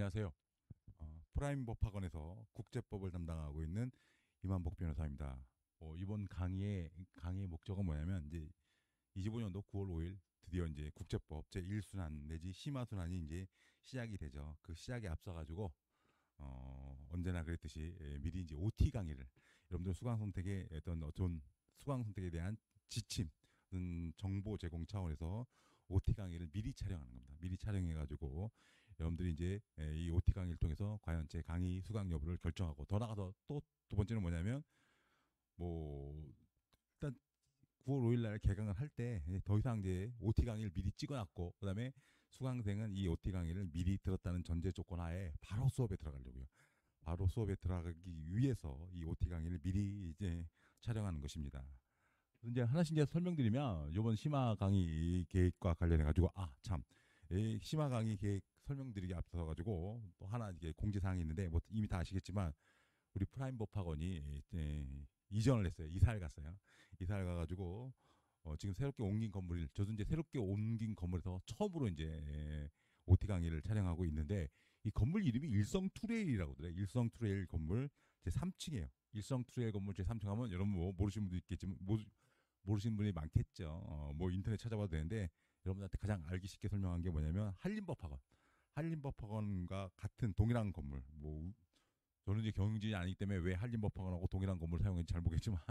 안녕하세요. 프라임 법학원에서 국제법을 담당하고 있는 이만복 변호사입니다. 이번 강의의 목적은 뭐냐면 이제 25년도 9월 5일 드디어 이제 국제법 제 1순환 내지 심화순환이 이제 시작이 되죠. 그 시작에 앞서 가지고 언제나 그랬듯이 미리 이제 OT 강의를 여러분들 수강 선택의 어떤 수강 선택에 대한 지침, 정보 제공 차원에서 OT 강의를 미리 촬영하는 겁니다. 미리 촬영해 가지고 여러분들이 이제 이 OT 강의를 통해서 과연 제 강의 수강 여부를 결정하고 더 나가서 또 두 번째는 뭐냐면 뭐 일단 9월 5일 날 개강을 할 때 더 이상 이제 OT 강의를 미리 찍어놨고 그다음에 수강생은 이 OT 강의를 미리 들었다는 전제 조건 하에 바로 수업에 들어가려고요. 바로 수업에 들어가기 위해서 이 OT 강의를 미리 이제 촬영하는 것입니다. 이제 하나씩 이제 설명드리면 이번 심화 강의 계획과 관련해 가지고 이 심화 강의 계획 설명드리기 앞서 가지고 또 하나 이게 공지 사항이 있는데 뭐 이미 다 아시겠지만 우리 프라임 법학원이 이전을 했어요. 이사를 갔어요. 이사를 가가지고 지금 새롭게 옮긴 건물, 저도 이제 새롭게 옮긴 건물에서 처음으로 이제 OT 강의를 촬영하고 있는데 이 건물 이름이 일성 투레일이라고 하더라고요. 일성 투레일 건물 제 3층이에요. 일성 투레일 건물 제 3층 하면 여러분 뭐 모르시는 분도 있겠지만 모르시는 분이 많겠죠. 뭐 인터넷 찾아봐도 되는데 여러분한테 가장 알기 쉽게 설명한 게 뭐냐면 한림법학원. 한림법학원과 같은 동일한 건물. 뭐 저는 이제 경영진이 아니기 때문에 왜 한림법학원하고 동일한 건물을 사용했는지 잘 모르겠지만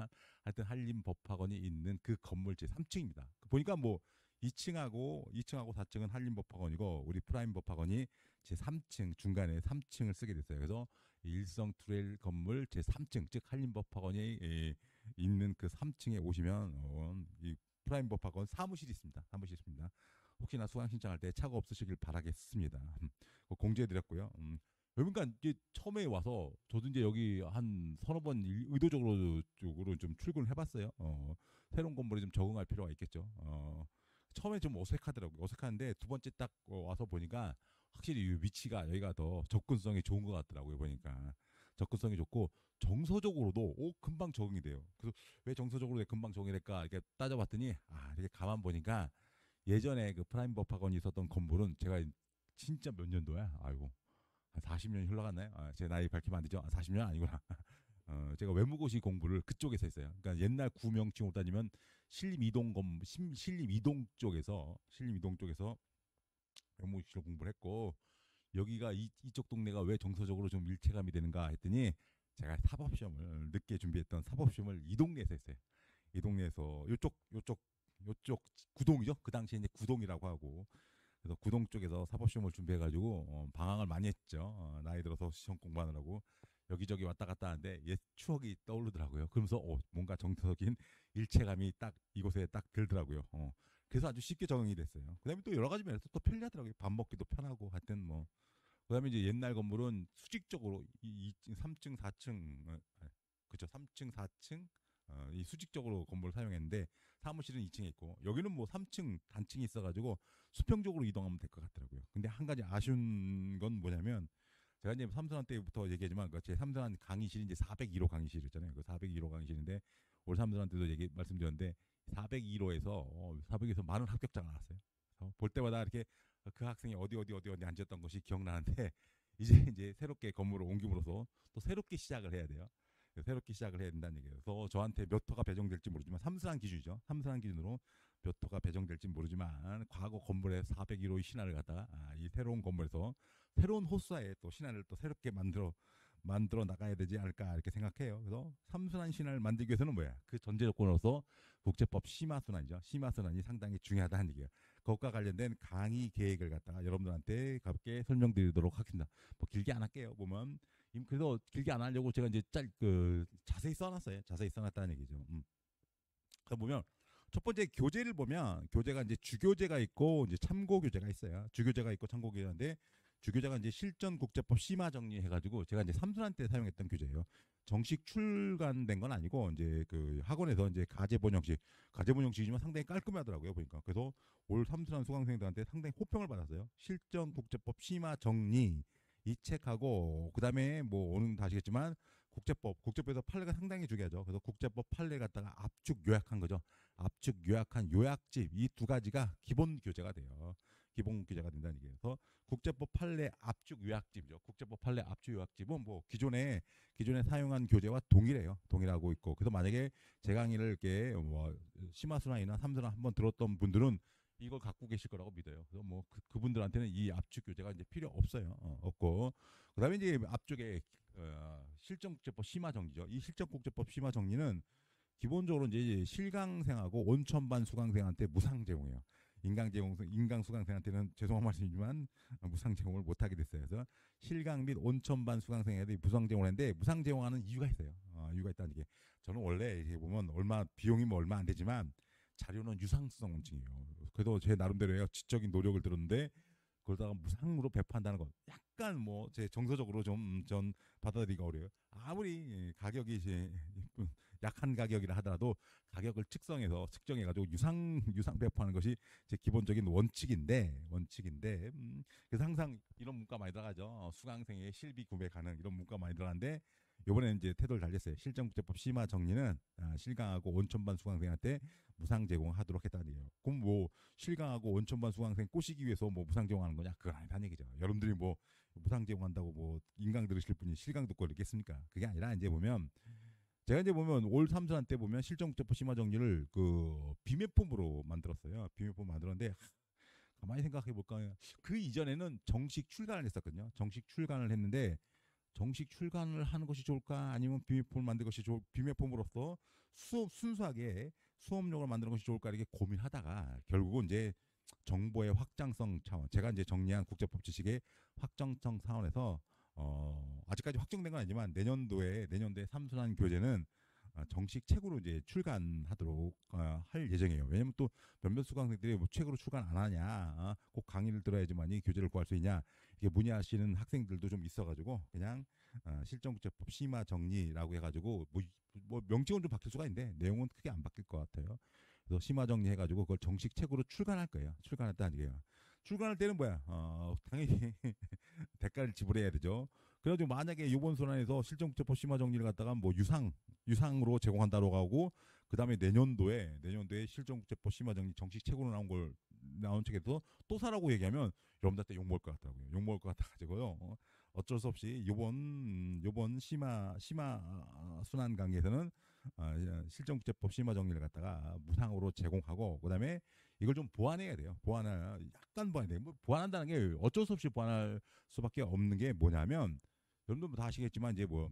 하여튼 한림법학원이 있는 그 건물 제 3층입니다. 보니까 뭐 2층하고 4층은 한림법학원이고 우리 프라임법학원이 제 3층 중간에 3층을 쓰게 됐어요. 그래서 일성 투레일 건물 제 3층 즉 한림법학원이 있는 그 3층에 오시면 이 프라임법학원 사무실이 있습니다. 사무실이 있습니다. 혹시나 수강 신청할 때 차가 없으시길 바라겠습니다. 공지해드렸고요. 그러니까 이제 처음에 와서 저도 이제 여기 한 서너 번 의도적으로 쪽으로 좀 출근을 해봤어요. 새로운 건물에 좀 적응할 필요가 있겠죠. 처음에 좀 어색하더라고요. 어색한데 두 번째 딱 와서 보니까 확실히 이 위치가 여기가 더 접근성이 좋은 것 같더라고요. 보니까 접근성이 좋고 정서적으로도 금방 적응이 돼요. 그래서 왜 정서적으로 금방 적응이 될까 이렇게 따져봤더니 이렇게 가만 보니까 예전에 그 프라임 법학원이 있었던 건물은 제가 진짜 몇 년도야? 아이고 한 40년이 흘러갔나요? 제 나이 밝히면 안 되죠? 40년 아니구나. 제가 외무고시 공부를 그쪽에서 했어요. 그러니까 옛날 구명칭으로 따지면 신림 이동 쪽에서 외무고시를 공부를 했고 여기가 이쪽 동네가 왜 정서적으로 좀 일체감이 되는가 했더니 제가 사법시험을 늦게 준비했던 사법시험을 이 동네에서 했어요. 이 동네에서 요쪽 구동이죠. 그 당시에 이제 구동이라고 하고 그래서 구동 쪽에서 사법시험을 준비해가지고 방황을 많이 했죠. 나이 들어서 시험 공부하느라고 여기저기 왔다 갔다 하는데 옛 추억이 떠오르더라고요. 그러면서 뭔가 정서적인 일체감이 딱 이곳에 딱 들더라고요. 그래서 아주 쉽게 적응이 됐어요. 그다음에 또 여러 가지 면에서 또 편리하더라고요. 밥 먹기도 편하고 하여튼 뭐 그다음에 이제 옛날 건물은 수직적으로 3층, 4층 그죠? 3층, 4층 이 수직적으로 건물을 사용했는데 사무실은 2층에 있고 여기는 뭐 3층 단층이 있어가지고 수평적으로 이동하면 될 것 같더라고요. 근데 한 가지 아쉬운 건 뭐냐면 제가 이제 삼순환 때부터 얘기하지만 제 삼순환 강의실이 이제 401호 강의실이었잖아요. 그 402호 강의실인데 올 삼순환 때도 말씀드렸는데 402호에서 많은 합격자가 나왔어요. 볼 때마다 이렇게 그 학생이 어디 앉았던 것이 기억나는데 이제 새롭게 건물을 옮김으로써 또 새롭게 시작을 해야 돼요. 새롭게 시작을 해야 된다는 얘기예요. 그래서 저한테 몇 호가 배정될지 모르지만 삼순환 기준이죠. 삼순환 기준으로 몇 호가 배정될지 모르지만 과거 건물에 401호의 신화를 갖다가 이 새로운 건물에서 새로운 호수아에 또 신화를 또 새롭게 만들어 나가야 되지 않을까 이렇게 생각해요. 그래서 삼순환 신화를 만들기 위해서는 뭐야? 그 전제 조건으로서 국제법 심화순환이죠. 심화순환이 상당히 중요하다는 얘기예요. 그것과 관련된 강의 계획을 갖다가 여러분들한테 가볍게 설명드리도록 하겠습니다. 뭐 길게 안 할게요. 보면 그래서 길게 안 하려고 제가 이제 자세히 써놨어요. 자세히 써놨다는 얘기죠. 그래서 보면 첫 번째 교재를 보면 교재가 이제 주교재가 있고 이제 참고 교재가 있어요. 주교재가 있고 참고 교재인데 주교재가 이제 실전국제법 심화 정리해가지고 제가 이제 삼순환 때 사용했던 교재예요. 정식 출간된 건 아니고 이제 그 학원에서 이제 가제 번역식이지만 상당히 깔끔하더라고요 보니까. 그래서 올 삼순환 수강생들한테 상당히 호평을 받았어요. 실전국제법 심화 정리 이 책하고 그다음에 뭐 오는 다 아시겠지만 국제법에서 판례가 상당히 중요하죠. 그래서 국제법 판례 갖다가 압축 요약한 거죠. 압축 요약한 요약집 이 두 가지가 기본 교재가 돼요. 기본 규제가 된다는 얘기예요. 그래서 국제법 판례 압축 요약집이죠. 국제법 판례 압축 요약집은 뭐 기존에 사용한 교재와 동일해요. 동일하고 있고. 그래서 만약에 제 강의를 이렇게 뭐 심화순환이나 삼순환 한번 들었던 분들은 이걸 갖고 계실 거라고 믿어요. 그래서 뭐 그분들한테는 이 압축 교재가 이제 필요 없어요. 없고. 그다음에 이제 앞쪽에 실전국제법 심화 정리죠. 이 실전국제법 심화 정리는 기본적으로 이제 실강생하고 온천반 수강생한테 무상 제공해요. 인강 수강생한테는 죄송한 말씀이지만 무상 제공을 못 하게 됐어요. 그래서 실강 및 온천반 수강생에게 무상 제공을 했는데 무상 제공하는 이유가 있어요. 이유가 있다는 게 저는 원래 이게 보면 비용이 뭐 얼마 안 되지만 자료는 유상수성원증이에요. 그래도 제 나름대로의 지적인 노력을 들었는데 그러다가 무상으로 배포한다는 것 약간 뭐 제 정서적으로 좀 전 받아들이기가 어려워요. 아무리 가격이 이제 약한 가격이라 하더라도 가격을 측정해가지고 유상 배포하는 것이 제 기본적인 원칙인데 그래서 항상 이런 문과 많이 들어가죠. 수강생의 실비 구매 가능 이런 문과 많이 들어가는데 이번에는 이제 태도를 달렸어요. 실전국제법 심화 정리는 실강하고 온천반 수강생한테 무상 제공하도록 했다는 얘기예요. 그럼 뭐 실강하고 온천반 수강생 꼬시기 위해서 뭐 무상 제공하는 거냐? 그건 아니다는 얘기죠. 여러분들이 뭐 무상 제공한다고 뭐 인강 들으실 분이 실강 듣고 그러겠습니까? 그게 아니라 이제 보면 제가 이제 보면 올 삼순환 때 보면 실전국제법 심화 정리를 그 비매폼으로 만들었어요. 비매폼 만들었는데 가만히 생각해 볼까? 그 이전에는 정식 출간을 했었거든요. 정식 출간을 했는데 정식 출간을 하는 것이 좋을까 아니면 비매폼을 만드는 것이 비매폼으로서 순수하게 수업용을 만드는 것이 좋을까 이렇게 고민하다가 결국은 이제 정보의 확장성 차원 제가 이제 정리한 국제법 지식의 확장성 차원에서 아직까지 확정된 건 아니지만 내년도에 삼순환 교재는 정식 책으로 이제 출간하도록 할 예정이에요. 왜냐면 또 몇몇 수강생들이 뭐 책으로 출간 안 하냐, 꼭 강의를 들어야지만 이 교재를 구할 수 있냐 이게 문의하시는 학생들도 좀 있어가지고 그냥 실전국제법 심화 정리라고 해가지고 뭐 명칭은 좀 바뀔 수가 있는데 내용은 크게 안 바뀔 것 같아요. 그래서 심화 정리해가지고 그걸 정식 책으로 출간할 거예요. 출간했다는 얘기예요. 출간할 때는 뭐야? 당연히 대가를 지불해야 되죠. 그래가지고 만약에 이번 순환에서 실전국제법 심화 정리를 갖다가 뭐 유상으로 제공한다고 하고 그 다음에 내년도에 실전국제법 심화 정리 정식 책으로 나온 책에서 또 사라고 얘기하면 여러분들한테 욕 먹을 것 같더라고요. 욕 먹을 것 같아가지고요. 어쩔 수 없이 요번 심화 순환 강의에서는 실전국제법 심화 정리를 갖다가 무상으로 제공하고 그다음에 이걸 좀 보완해야 돼요. 약간 보완해야 돼요. 뭐 보완한다는 게 어쩔 수 없이 보완할 수밖에 없는 게 뭐냐면 여러분들 다 아시겠지만 이제 뭐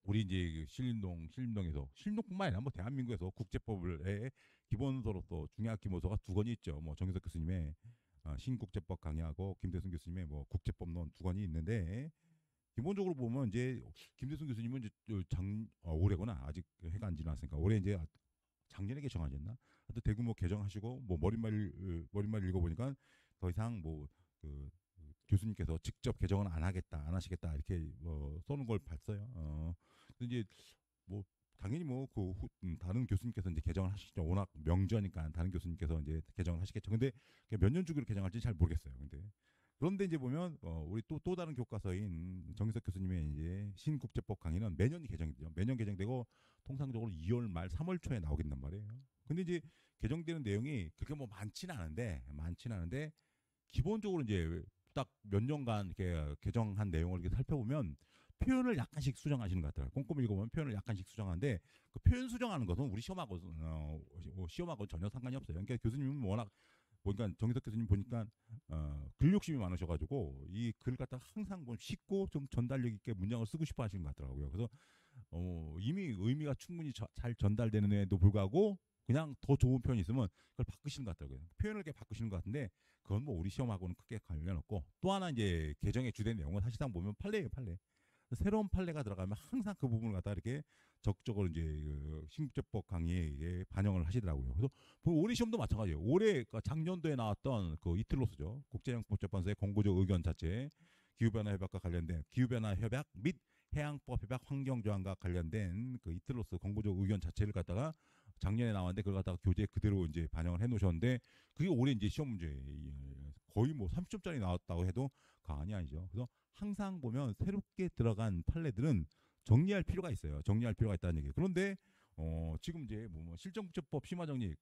우리 이제 그 신림동뿐만 아니라 뭐 대한민국에서 국제법을 기본서로서 중요한 기본서가 두 권이 있죠. 뭐 정유석 교수님의 신국제법 강의하고 김대순 교수님의 뭐 국제법론 두 권이 있는데 기본적으로 보면 이제 김대순 교수님은 이제 올해구나 아직 해가 안 지났으니까 올해 이제 작년에 개정하셨나? 하여튼 대규모 개정하시고 뭐 머릿말 읽어보니까 더 이상 뭐그 교수님께서 직접 개정은 안 하시겠다 이렇게 써는 걸 봤어요. 근데 이제 뭐 당연히 다른 교수님께서 이제 개정을 하시죠. 워낙 명저니까 다른 교수님께서 이제 개정을 하시겠죠. 근데 몇 년 주기로 개정할지 잘 모르겠어요. 그런데 이제 보면 우리 또 다른 교과서인 정희석 교수님의 이제 신국제법 강의는 매년 개정이돼요. 매년 개정되고 통상적으로 2월 말 3월 초에 나오긴단 말이에요. 근데 이제 개정되는 내용이 그렇게 뭐 많지는 않은데 기본적으로 이제 딱 몇 년간 이렇게 개정한 내용을 이렇게 살펴보면 표현을 약간씩 수정하시는 것 같더라고요. 꼼꼼히 읽어보면 표현을 약간씩 수정하는데 그 표현 수정하는 것은 우리 시험하고 전혀 상관이 없어요. 그러니까 교수님은 워낙 보니까 정희석 교수님 보니까 글 욕심이 많으셔가지고 이 글을 갖다 항상 쉽고 좀 전달력 있게 문장을 쓰고 싶어 하시는 것 같더라고요. 그래서 이미 의미가 충분히 잘 전달되는데도 불구하고 그냥 더 좋은 표현이 있으면 그걸 바꾸시는 것 같더라고요. 표현을 이렇게 바꾸시는 것 같은데 그건 뭐 우리 시험하고는 크게 관련 없고 또 하나 이제 개정의 주된 내용은 사실상 보면 판례예요, 판례. 새로운 판례가 들어가면 항상 그 부분을 갖다 이렇게 적극적으로 이제 그 신국제법 강의에 반영을 하시더라고요. 그래서 올해 시험도 마찬가지예요. 올해 작년도에 나왔던 그 이틀로스죠. 국제형법재판소의 공고적 의견 자체 기후변화 협약과 관련된 기후변화 협약 및 해양법 협약 환경조항과 관련된 그 이틀로스 공고적 의견 자체를 갖다가 작년에 나왔는데 그걸 갖다가 교재에 그대로 이제 반영을 해 놓으셨는데 그게 올해 이제 시험 문제 거의 뭐 30점짜리 나왔다고 해도 과언이 아니죠. 그래서 항상 보면 새롭게 들어간 판례들은 정리할 필요가 있어요. 정리할 필요가 있다는 얘기예요. 그런데 지금 이제 뭐 실전국제법 심화 정리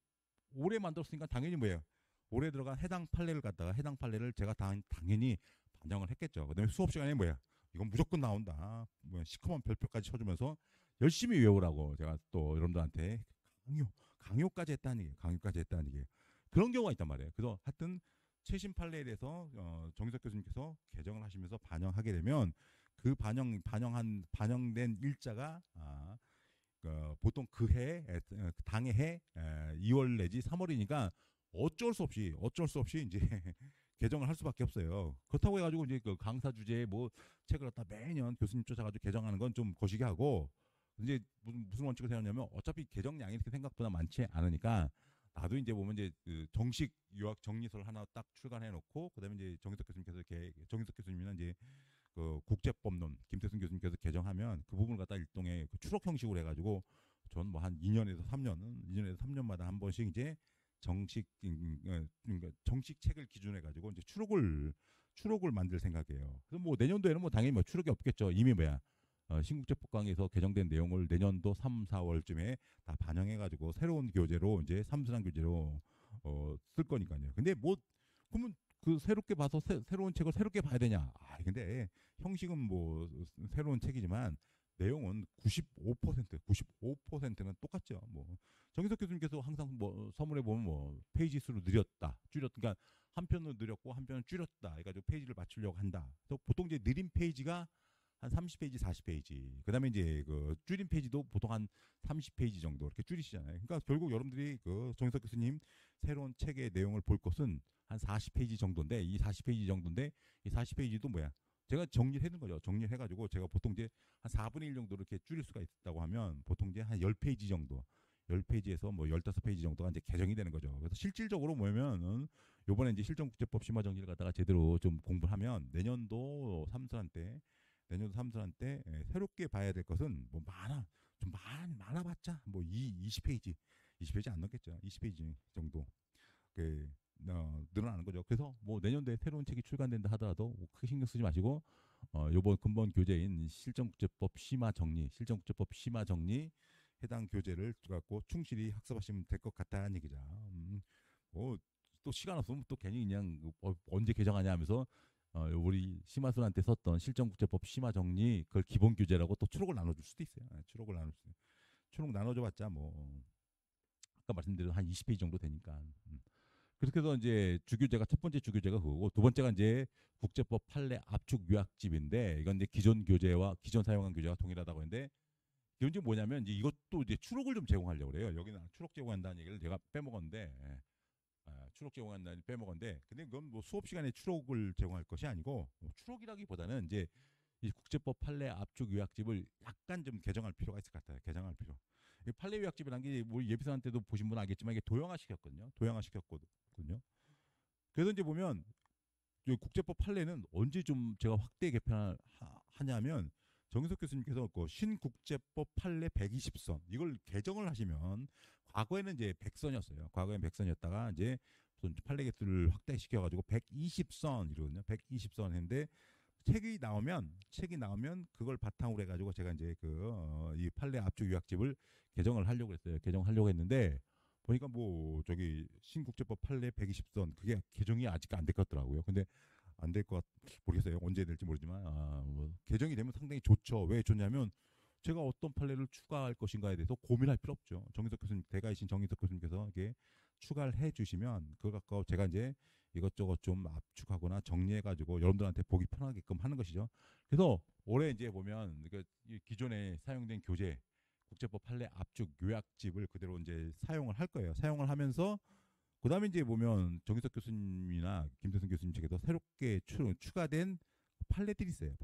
올해 만들었으니까 당연히 뭐예요? 올해 들어간 해당 판례를 갖다가 해당 판례를 제가 당연히 반영을 했겠죠. 그다음에 수업 시간에 뭐야? 이건 무조건 나온다. 뭐 시커먼 별표까지 쳐주면서 열심히 외우라고 제가 또 여러분들한테 강요, 강요까지 했다는 얘기예요. 강요까지 했다는 얘기예요. 그런 경우가 있단 말이에요. 그래서 하여튼 최신 판례에 대해서 정기석 교수님께서 개정을 하시면서 반영하게 되면 그 반영된 일자가 보통 그해 당해 해 2월 내지 3월이니까 어쩔 수 없이 이제 개정을 할 수밖에 없어요. 그렇다고 해가지고 이제 그 강사 주제에 뭐 책을 갖다 매년 교수님 쫓아가지고 개정하는 건 좀 거시기 하고 이제 무슨 원칙을 세웠냐면 어차피 개정량이 이렇게 생각보다 많지 않으니까 나도 이제 보면 이제 그 정식 유학 정리서를 하나 딱 출간해 놓고 그다음에 이제 정기석 교수님께서 정기석 교수님이나 이제 그 국제법론 김태순 교수님께서 개정하면 그 부분을 갖다 일종의 그 추록 형식으로 해가지고 전 뭐 한 2년에서 3년마다 한 번씩 이제 그러니까 정식 책을 기준해 가지고 이제 추록을 만들 생각이에요. 그래서 뭐 내년도에는 뭐 당연히 뭐 추록이 없겠죠. 이미 뭐야 신국제법강에서 개정된 내용을 내년도 3, 4월쯤에 다 반영해 가지고 새로운 교재로 이제 삼순환 교재로 쓸 거니까요. 근데 뭐 그러면 그 새롭게 봐서 새로운 책을 새롭게 봐야 되냐? 근데 형식은 뭐 새로운 책이지만 내용은 95%는 똑같죠. 뭐 정희석 교수님께서 항상 뭐 서문에 보면 뭐 페이지 수를 늘렸다, 줄였다. 그러니까 한 편은 늘렸고 한 편은 줄였다. 해가지고 페이지를 맞추려고 한다. 그래서 보통 이제 느린 페이지가 한 30페이지, 40페이지. 그다음에 이제 그 줄인 페이지도 보통 한 30페이지 정도 이렇게 줄이시잖아요. 그러니까 결국 여러분들이 그 정희석 교수님 새로운 책의 내용을 볼 것은 한 40페이지 정도인데 이 40페이지도 뭐야? 제가 정리를 해둔 거죠. 정리를 해가지고 제가 보통 이제 한 4분의 1 정도 이렇게 줄일 수가 있다고 하면 보통 이제 한 10페이지 정도, 10페이지에서 뭐 15페이지 정도가 이제 개정이 되는 거죠. 그래서 실질적으로 뭐냐면 요번에 이제 실정국제법 심화 정리를 갖다가 제대로 좀 공부를 하면 내년도 삼수한 때 새롭게 봐야 될 것은 뭐 많아봤자 뭐 20페이지 안 넘겠죠. 20페이지 정도 늘어나는 거죠. 그래서 뭐 내년도에 새로운 책이 출간된다 하더라도 크게 신경 쓰지 마시고 요번 근본 교재인 실정국제법 심화 정리 해당 교재를 갖고 충실히 학습하시면 될 것 같다는 얘기죠. 또 시간 없으면 또 괜히 그냥 언제 개정하냐 하면서 우리 심화순한테 썼던 실정국제법 심화 정리 그걸 기본 교재라고 또 추록을 나눠줄 수도 있어요. 추록 나눠줘봤자 뭐 아까 말씀드린 한 20페이지 정도 되니까. 그렇게 해서 이제 주교재가 첫 번째 주교재가 그거고 두 번째가 이제 국제법 판례 압축 요약집인데 이건 이제 기존 사용한 교재와 동일하다고 했는데 이건 이제 뭐냐면 이제 이것도 이제 추록을 좀 제공하려고 그래요. 여기는 추록 제공한다는 얘기를 제가 빼먹었는데 근데 그건 뭐 수업 시간에 추록을 제공할 것이 아니고 추록이라기보다는 이제 이 국제법 판례 압축 요약집을 약간 좀 개정할 필요가 있을 것 같아요. 개정할 필요. 이 판례 요약집이라는 게 우리 예비선 때도 보신 분은 알겠지만 이게 도형화시켰거든요. 그래서 이제 보면 국제법 판례는 언제 좀 제가 확대 개편하냐면 정윤석 교수님께서 그 신국제법 판례 120선 이걸 개정을 하시면 과거에는 이제 100선이었어요. 과거엔 100선이었다가 이제 판례 개수를 확대시켜가지고 120선 이러거든요. 120선 했는데 책이 나오면 그걸 바탕으로 해가지고 제가 이제 이 판례 압축 요약집을 개정을 하려고 했어요. 개정하려고 했는데 보니까 뭐 저기 신국제법 판례 120선 그게 개정이 아직 안 됐더라고요. 근데 안 될 것 모르겠어요. 언제 될지 모르지만 뭐 개정이 되면 상당히 좋죠. 왜 좋냐면 제가 어떤 판례를 추가할 것인가에 대해서 고민할 필요 없죠. 대가이신 정희석 교수님께서 이게 추가를 해주시면 그거 갖고 제가 이제 이것저것 좀 압축하거나 정리해가지고 여러분들한테 보기 편하게끔 하는 것이죠. 그래서 올해 이제 보면 기존에 사용된 교재 국제법 판례 압축 요약집을 그대로 이제 사용을 할 거예요. 사용을 하면서 그다음에 이제 보면 정희석 교수님이나 김태순 교수님 측에서 새롭게 추가된 판례들이 있어요.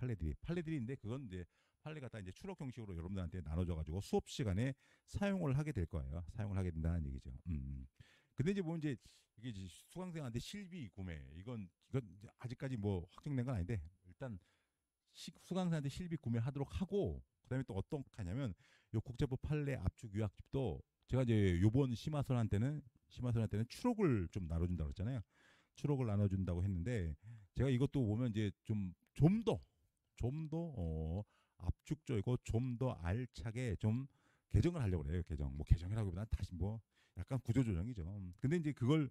판례들인데 그건 이제 판례가 다 이제 추록 형식으로 여러분들한테 나눠져가지고 수업 시간에 사용을 하게 될 거예요. 사용을 하게 된다는 얘기죠. 근데 이제 보면 이제 이게 이제 수강생한테 실비 구매 이건 아직까지 뭐 확정된 건 아닌데 일단 수강생한테 실비 구매하도록 하고 그다음에 또 어떤 하냐면 요 국제법 판례 압축 요약집도 제가 이제 요번 심화선한테는 추록을 좀 나눠준다고 했잖아요. 추록을 나눠준다고 했는데 제가 이것도 보면 이제 좀 더 압축적이고 좀 더 알차게 좀 개정을 하려고 해요. 개정이라기보다는 다시 뭐 약간 구조조정이죠. 근데 이제 그걸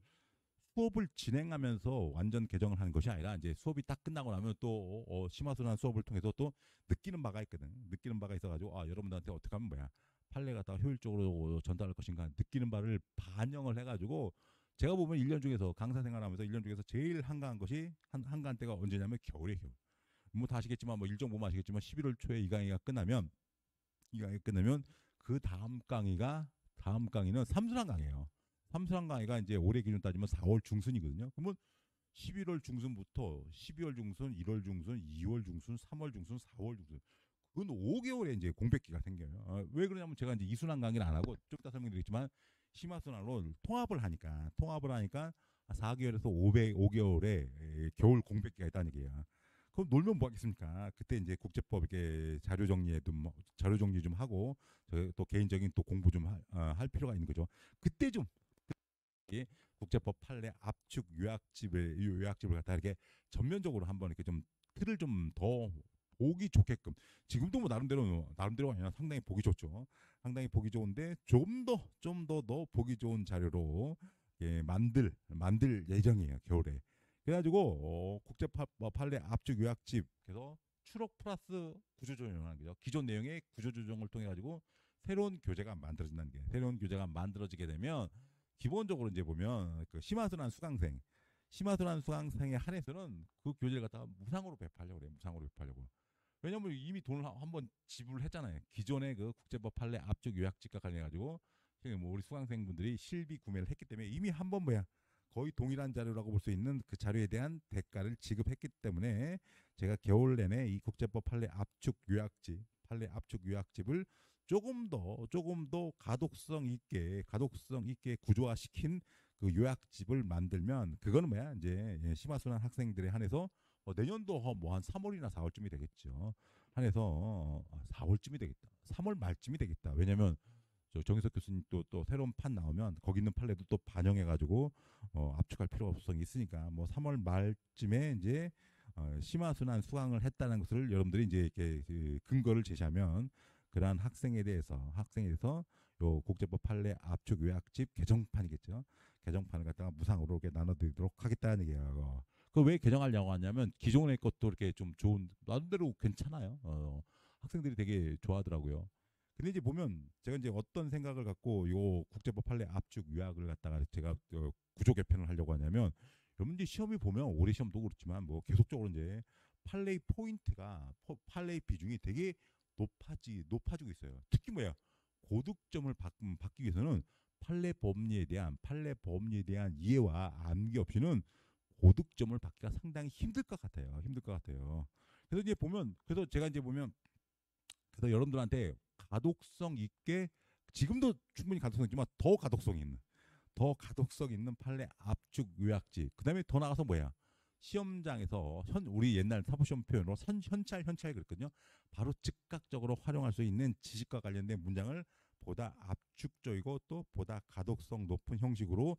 수업을 진행하면서 완전 개정을 하는 것이 아니라 이제 수업이 딱 끝나고 나면 또 심화순환 수업을 통해서 또 느끼는 바가 있거든. 느끼는 바가 있어가지고 여러분들한테 어떻게 하면 뭐야 판례 갖다가 효율적으로 전달할 것인가 느끼는 바를 반영을 해가지고 제가 보면 1년 중에서 강사 생활하면서 1년 중에서 제일 한가한 것이 한가한 때가 언제냐면 겨울에 겨울. 뭐 다 아시겠지만 뭐 일정 보면 아시겠지만 11월 초에 이 강의가 끝나면 그 다음 강의는 삼순환 강의예요. 삼순환 강의가 이제 올해 기준 따지면 4월 중순이거든요. 그러면 11월 중순부터 12월 중순, 1월 중순, 2월 중순, 3월 중순, 4월 중순. 그건 5개월에 이제 공백기가 생겨요. 왜 그러냐면 제가 이제 이순환 강의를 안 하고 좀 이따 설명드리겠지만 심화순환로 통합을 하니까 4개월에서 5개월에 겨울 공백기가 있다는 얘기예요. 그럼 놀면 뭐 하겠습니까? 그때 이제 국제법 이렇게 자료 정리 좀 하고 또 개인적인 또 공부 좀 할 필요가 있는 거죠. 그때 좀 국제법 판례 압축 요약집을 갖다 이렇게 전면적으로 한번 이렇게 좀 틀을 좀 더 보기 좋게끔 지금도 뭐 나름대로 아니라 상당히 보기 좋죠. 상당히 보기 좋은데 좀 더 보기 좋은 자료로 만들 예정이에요 겨울에. 그래가지고 국제판례 압축 요약집 그래서 추록 플러스 구조조정하는 거죠. 기존 내용의 구조조정을 통해 가지고 새로운 교재가 만들어진다는 게 새로운 교재가 만들어지게 되면 기본적으로 이제 보면 그 심화순환 수강생에 한해서는 그 교재를 갖다가 무상으로 배포하려고 그래요. 무상으로 배포하려고. 왜냐면 이미 돈을 한번 지불을 했잖아요. 기존의 그 국제법 판례 압축 요약집과 관련해 가지고 뭐 우리 수강생분들이 실비 구매를 했기 때문에 이미 한번 거의 동일한 자료라고 볼 수 있는 그 자료에 대한 대가를 지급했기 때문에 제가 겨울 내내 이 국제법 판례 압축 요약집을 조금 더 가독성 있게 구조화시킨 그 요약집을 만들면 그거는 이제 심화순환 학생들에 한해서 내년도 뭐 한 3월이나 4월쯤이 되겠죠. 한해서 4월쯤이 되겠다. 3월 말쯤이 되겠다. 왜냐면 정희석 교수님 또 새로운 판 나오면 거기 있는 판례도 또 반영해가지고 압축할 필요성이 있으니까 뭐 3월 말쯤에 이제 심화순환 수강을 했다는 것을 여러분들이 이제 이렇게 그 근거를 제시하면 그러한 학생에 대해서 요 국제법 판례 압축 요약집 개정판이겠죠. 개정판을 갖다가 무상으로 이렇게 나눠드리도록 하겠다는 얘기예요. 그 왜 개정하려고 하냐면 기존의 것도 이렇게 좀 좋은 나름대로 괜찮아요. 학생들이 되게 좋아하더라고요. 근데 이제 보면 제가 이제 어떤 생각을 갖고 요 국제법 판례 압축 요약을 갖다가 제가 구조 개편을 하려고 하냐면 여러분들 시험이 보면 올해 시험도 그렇지만 뭐 계속적으로 이제 판례의 비중이 되게 높아지고 있어요. 특히 고득점을 받기 위해서는 판례 법리에 대한 이해와 암기 없이는 고득점을 받기가 상당히 힘들 것 같아요. 그래서 이제 보면 그래서 여러분들한테 가독성 있게 지금도 충분히 가독성 있지만 더 가독성 있는 판례 압축 요약집. 그다음에 더 나가서 시험장에서 우리 옛날 사법시험 표현으로 현찰 그랬거든요. 바로 즉각적으로 활용할 수 있는 지식과 관련된 문장을 보다 압축적이고 또 보다 가독성 높은 형식으로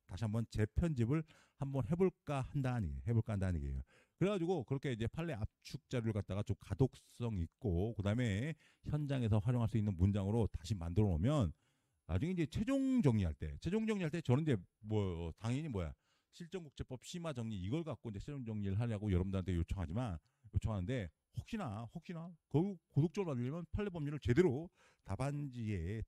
다시 한번 재편집을 한번 해볼까 한다는 얘기예요. 그래가지고 그렇게 이제 판례 압축 자료를 갖다가 좀 가독성 있고 그다음에 현장에서 활용할 수 있는 문장으로 다시 만들어 놓으면 나중에 이제 최종 정리할 때 저는 이제 당연히 실전국제법 심화 정리 이걸 갖고 이제 최종 정리를 하려고 여러분들한테 요청하는데 혹시나 고득점을 받으려면 판례 법률을 제대로 답안지에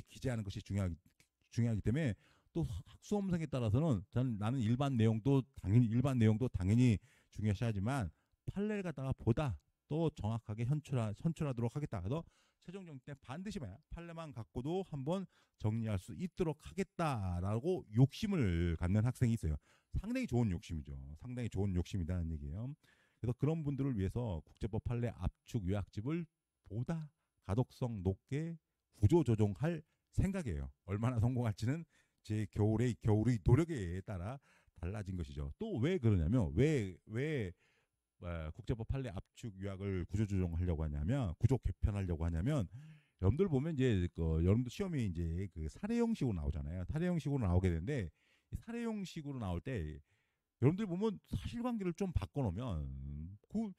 기재하는 것이 중요하기 때문에 또 수험생에 따라서는 나는 일반 내용도 당연히 중요시하지만 판례를 갖다가 보다 또 정확하게 현출하도록 하겠다. 그래서 최종 정리 때 반드시 판례만 갖고도 한번 정리할 수 있도록 하겠다라고 욕심을 갖는 학생이 있어요. 상당히 좋은 욕심이다는 얘기예요. 그래서 그런 분들을 위해서 국제법 판례 압축 요약집을 보다 가독성 높게 구조 조정할 생각이에요. 얼마나 성공할지는 제 겨울의 노력에 따라 달라진 것이죠. 또 왜 그러냐면 왜 국제법 판례 압축 요약을 구조 조정하려고 하냐면 구조 개편하려고 하냐면 여러분들 보면 이제 여러분들 시험이 이제 그 사례 형식으로 나오잖아요. 사례 형식으로 나오게 되는데 사례 형식으로 나올 때 여러분들 보면 사실관계를 좀 바꿔놓으면 그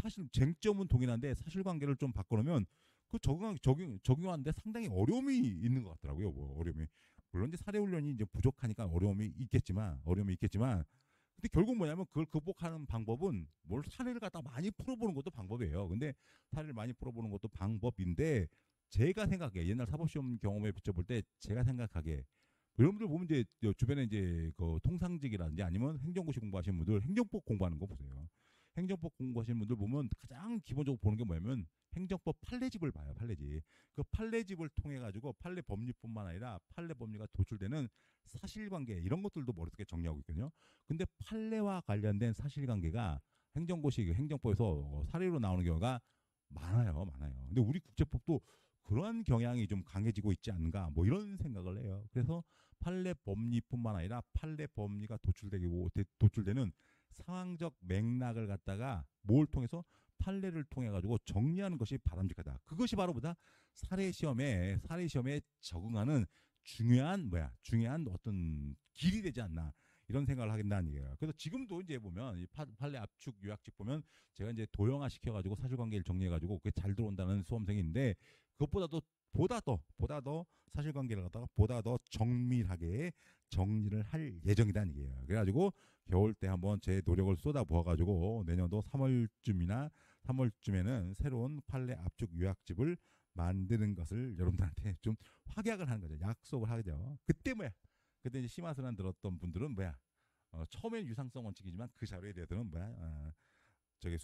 사실 쟁점은 동일한데 사실관계를 좀 바꿔놓으면 그 적용하는데 상당히 어려움이 있는 것 같더라고요. 어려움이. 물론 이제 사례 훈련이 이제 부족하니까 어려움이 있겠지만 근데 결국 뭐냐면 그걸 극복하는 방법은 뭘 사례를 갖다 많이 풀어보는 것도 방법이에요. 근데 사례를 많이 풀어보는 것도 방법인데 제가 생각해 옛날 사법시험 경험에 비춰볼 때 제가 생각하기에 여러분들 보면 이제 주변에 이제 그 통상직이라든지 아니면 행정고시 공부하시는 분들 행정법 공부하는 거 보세요. 행정법 공부하시는 분들 보면 가장 기본적으로 보는 게 뭐냐면 행정법 판례집을 봐요. 판례집. 그 판례집을 통해 가지고 판례 법리뿐만 아니라 판례 법리가 도출되는 사실관계 이런 것들도 머릿속에 정리하고 있거든요. 근데 판례와 관련된 사실관계가 행정고시 행정법에서 사례로 나오는 경우가 많아요. 근데 우리 국제법도 그러한 경향이 좀 강해지고 있지 않은가 뭐 이런 생각을 해요. 그래서 판례 법리뿐만 아니라 판례 법리가 도출되는 상황적 맥락을 갖다가 뭘 통해서 판례를 통해 가지고 정리하는 것이 바람직하다. 그것이 바로 보다 사례 시험에 적응하는 중요한 어떤 길이 되지 않나 이런 생각을 하겠다는 얘기예요. 그래서 지금도 이제 보면 이 판례 압축 요약집 보면 제가 이제 도형화 시켜가지고 사실관계를 정리해가지고 그게 잘 들어온다는 수험생이 있는데 그것보다도 보다 더 사실관계를 갖다가 보다 더 정밀하게 정리를 할 예정이다는 얘기예요. 그래가지고 겨울 때 한번 제 노력을 쏟아 부어가지고 내년도 3월쯤에는 새로운 판례 압축 요약집을 만드는 것을 여러분들한테 좀 확약을 하는 거죠. 약속을 하죠. 그때 이제 심화순환 들었던 분들은 처음엔 유상성 원칙이지만 그 자료에 대해서는 저기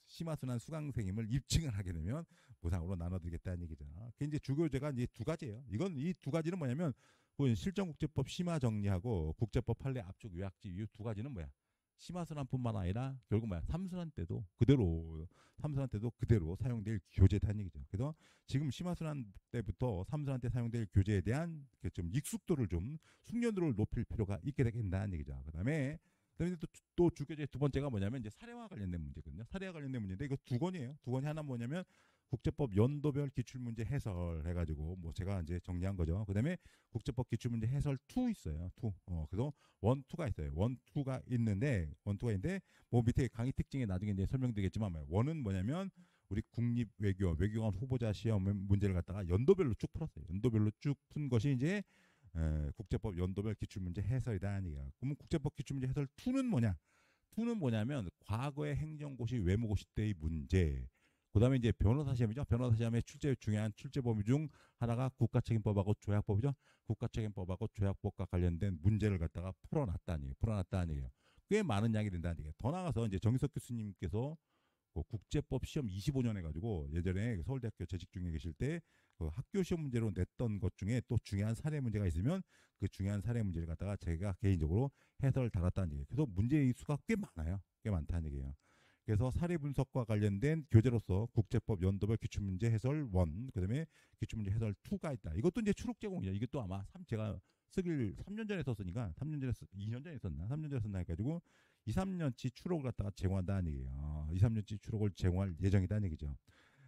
심화순환 수강생임을 입증을 하게 되면 보상으로 나눠드리겠다는 얘기죠. 그 이제 주교재가 이제 두 가지예요. 이 두 가지는 뭐냐면 실전국제법 심화 정리하고 국제법 판례 압축 요약집 이 두 가지는 심화순환뿐만 아니라 결국 삼순환 때도 그대로 사용될 교재다는 얘기죠. 그래서 지금 심화순환 때부터 삼순환 때 사용될 교재에 대한 좀 익숙도를 좀 숙련도를 높일 필요가 있게 되겠다는 얘기죠. 그다음에 또 주교재 두 번째가 뭐냐면 이제 사례와 관련된 문제거든요. 사례와 관련된 문제인데 이거 두 권이에요. 두 권이 하나 뭐냐면 국제법 연도별 기출문제 해설 해가지고 제가 이제 정리한 거죠. 그다음에 국제법 기출문제 해설 2 있어요. 2. 그래서 1, 2가 있어요. 1, 2가 있는데 밑에 강의 특징에 나중에 이제 설명드리겠지만 1은 뭐냐면 우리 외교관 후보자 시험 문제를 갖다가 연도별로 쭉 풀었어요. 연도별로 쭉 푼 것이 이제 국제법 연도별 기출문제 해설이다. 그러면 국제법 기출문제 해설 2는 뭐냐? 2는 뭐냐면 과거의 행정고시 외무고시 때의 문제. 그다음에 이제 변호사 시험이죠. 변호사 시험의 중요한 출제 범위 중 하나가 국가책임법하고 조약법이죠. 국가책임법하고 조약법과 관련된 문제를 갖다가 풀어놨다는 얘기예요. 꽤 많은 양이 된다는 얘기예요. 더 나아가서 이제 정희석 교수님께서 국제법 시험 25년 해가지고 예전에 서울대학교 재직 중에 계실 때 학교 시험 문제로 냈던 것 중에 또 중요한 사례 문제가 있으면 그 중요한 사례 문제를 갖다가 제가 개인적으로 해설을 달았다는 얘기예요. 그래서 문제의 수가 꽤 많아요. 꽤 많다는 얘기예요. 그래서 사례 분석과 관련된 교재로서 국제법 연도별 기출문제 해설 1, 그다음에 기출문제 해설 2가 있다. 이것도 이제 추록 제공이죠. 이것도 아마 제가 쓰길 3년 전에 썼으니까 2년 전에 썼나? 3년 전에 썼나 해가지고 2, 3년치 추록을 갖다가 제공한다는 얘기예요. 2, 3년치 추록을 제공할 예정이다는 얘기죠.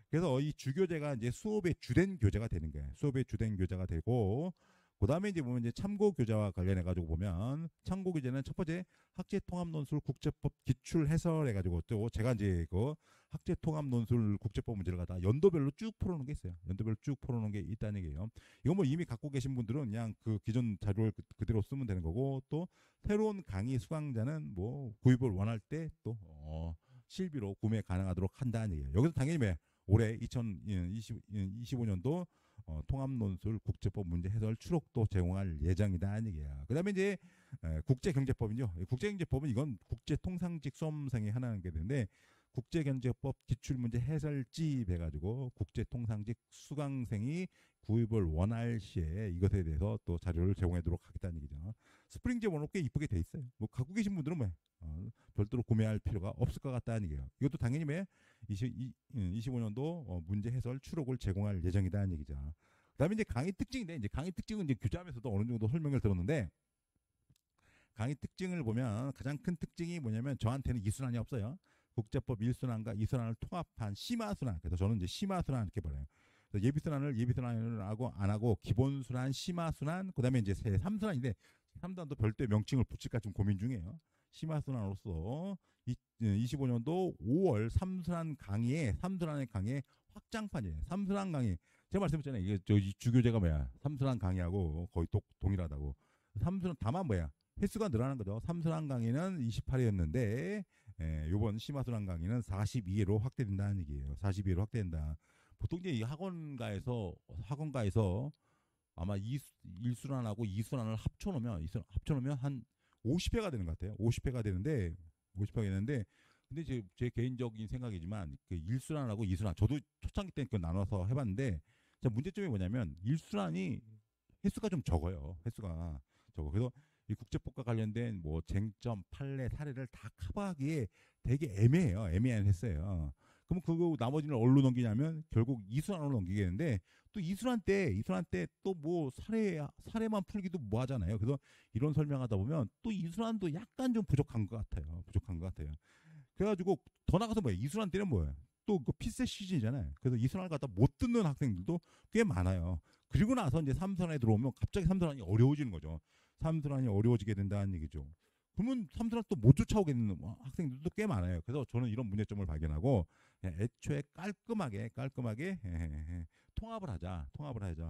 그래서 이 주교재가 이제 수업의 주된 교재가 되는 거예요. 수업의 주된 교재가 되고 그다음에 이제 보면 이제 참고 교재와 관련해 가지고 보면 참고 교재는 첫 번째 학제 통합 논술 국제법 기출 해설해 가지고 또 제가 이제 그 학제 통합 논술 국제법 문제를 갖다 연도별로 쭉 풀어놓은 게 있어요. 연도별로 쭉 풀어놓은 게 있다는 얘기예요. 이거 이미 갖고 계신 분들은 그냥 그 기존 자료를 그대로 쓰면 되는 거고 또 새로운 강의 수강자는 구입을 원할 때 또 실비로 구매 가능하도록 한다는 얘기예요. 여기서 당연히 올해 2025년도 통합논술 국제법 문제 해설 추록도 제공할 예정이다는 얘기야. 그다음에 이제 국제경제법이죠. 국제경제법은 이건 국제통상직 수험생이 하나 하게 되는데 국제경제법 기출문제 해설집 해가지고 국제통상직 수강생이 구입을 원할 시에 이것에 대해서 또 자료를 제공하도록 하겠다는 얘기죠. 스프링 제본은 꽤 이쁘게 돼 있어요. 갖고 계신 분들은 별도로 구매할 필요가 없을 것 같다는 얘기예요. 이것도 당연히 25년도 문제 해설 추록을 제공할 예정이다는 얘기죠. 그다음에 이제 강의 특징인데 이제 강의 특징은 이제 교재하면서도 어느 정도 설명을 들었는데 강의 특징을 보면 가장 큰 특징이 뭐냐면 저한테는 2순환이 없어요. 국제법 1순환과 2순환을 통합한 심화순환. 그래서 저는 이제 심화순환 이렇게 말해요. 예비순환을 하고 안 하고 기본순환, 심화순환, 그다음에 이제 3순환인데 3순환도 별도의 명칭을 붙일까 좀 고민 중이에요. 심화순환으로서 25년도 5월 3순환의 강의의 확장판이에요. 3순환 강의. 제가 말씀했잖아요. 이게 저 주교재가 뭐야? 삼순환 강의하고 거의 동일하다고. 삼순환 다만 뭐야? 횟수가 늘어나는 거죠. 삼순환 강의는 28회였는데 요번 심화순환 강의는 42회로 확대된다는 얘기예요. 42회로 확대된다. 보통 이제 이 학원가에서 아마 일순환하고 이순환을 합쳐놓으면 한 50회가 되는 것 같아요. 50회가 되는데 근데 제 개인적인 생각이지만 그 일순환하고 이순환 저도 초창기 때 그 나눠서 해봤는데 문제점이 뭐냐면 일순환이 횟수가 좀 적어요. 횟수가 적어. 그래서 이 국제법과 관련된 뭐 쟁점, 판례, 사례를 다 커버하기에 되게 애매해요. 애매한 횟수예요. 그럼 그거 나머지는 어디로 넘기냐면 결국 이순환으로 넘기겠는데 또 이순환 때 또 뭐 사례만 풀기도 뭐 하잖아요. 그래서 이런 설명하다 보면 또 이순환도 약간 좀 부족한 것 같아요. 그래가지고 더 나가서 뭐야? 이순환 때는 뭐야? 또 그 필세 시즌이잖아요. 그래서 이순환을 갖다 못 듣는 학생들도 꽤 많아요. 그리고 나서 이제 삼순환에 들어오면 갑자기 삼순환이 어려워지는 거죠. 삼순환이 어려워지게 된다는 얘기죠. 그러면 삼순환 또 못 쫓아오게 되는 학생들도 꽤 많아요. 그래서 저는 이런 문제점을 발견하고 그냥 애초에 깔끔하게 통합을 하자.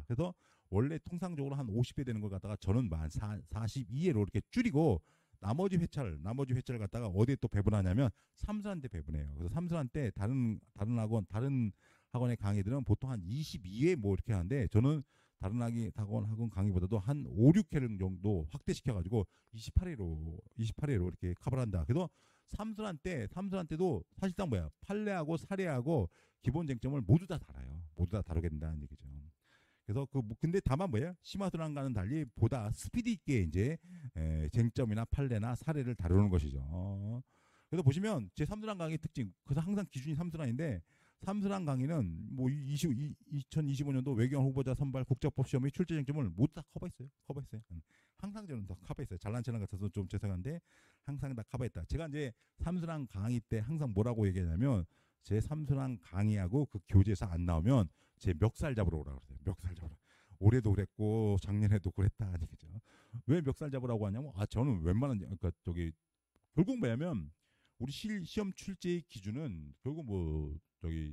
그래서 원래 통상적으로 한 50회 되는 걸 갖다가 저는 한 42회로 이렇게 줄이고 나머지 회차를 갖다가 어디에 또 배분하냐면 삼순환 때 배분해요. 그래서 삼순환 때 다른 학원의 강의들은 보통 한 22회 뭐 이렇게 하는데 저는 다른 학원 강의보다도 한 5, 6회를 정도 확대시켜가지고 28회로 이렇게 커버를 한다. 그래서 삼순환 때도 사실상 뭐야? 판례하고 사례하고 기본 쟁점을 모두 다 다뤄요. 모두 다 다루게 된다는 얘기죠. 그래서 근데 다만 뭐야? 심화순환과는 달리 보다 스피드 있게 이제 쟁점이나 판례나 사례를 다루는 것이죠. 그래서 보시면 제 삼순환 강의 특징, 그래서 항상 기준이 삼순환인데 삼순환 강의는 뭐 2025년도 외경 후보자 선발 국제법 시험의 출제 쟁점을 모두 다 커버했어요. 항상 저는 다 커버했어요. 잘난 체는 같아서 좀 죄송한데 항상 다 커버했다. 제가 이제 삼순환 강의 때 항상 뭐라고 얘기하냐면 제 삼순환 강의하고 그 교재에서 안 나오면 제 멱살 잡으러 오라고 그러세요. 멱살 잡으러. 올해도 그랬고 작년에도 그랬다 얘기죠. 왜 멱살 잡으라고 하냐면 저는 웬만한 그러니까 결국 뭐냐면 우리 시험 출제의 기준은 결국 뭐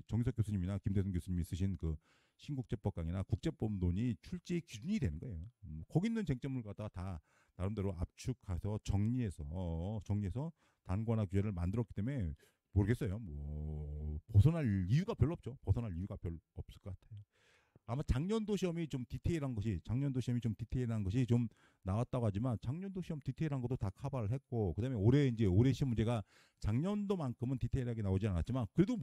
정석 교수님이나 김대성 교수님이 쓰신 그 신국제법 강의나 국제법론이 출제의 기준이 되는 거예요. 거기 있는 쟁점을 갖다가 다 나름대로 압축해서 정리해서 단과나 규제를 만들었기 때문에 모르겠어요. 뭐 벗어날 이유가 별로 없을 것 같아요. 아마 작년도 시험이 좀 디테일한 것이 좀 나왔다고 하지만 작년도 시험 디테일한 것도 다 커버를 했고 그다음에 올해 시험 문제가 작년도만큼은 디테일하게 나오지 않았지만 그래도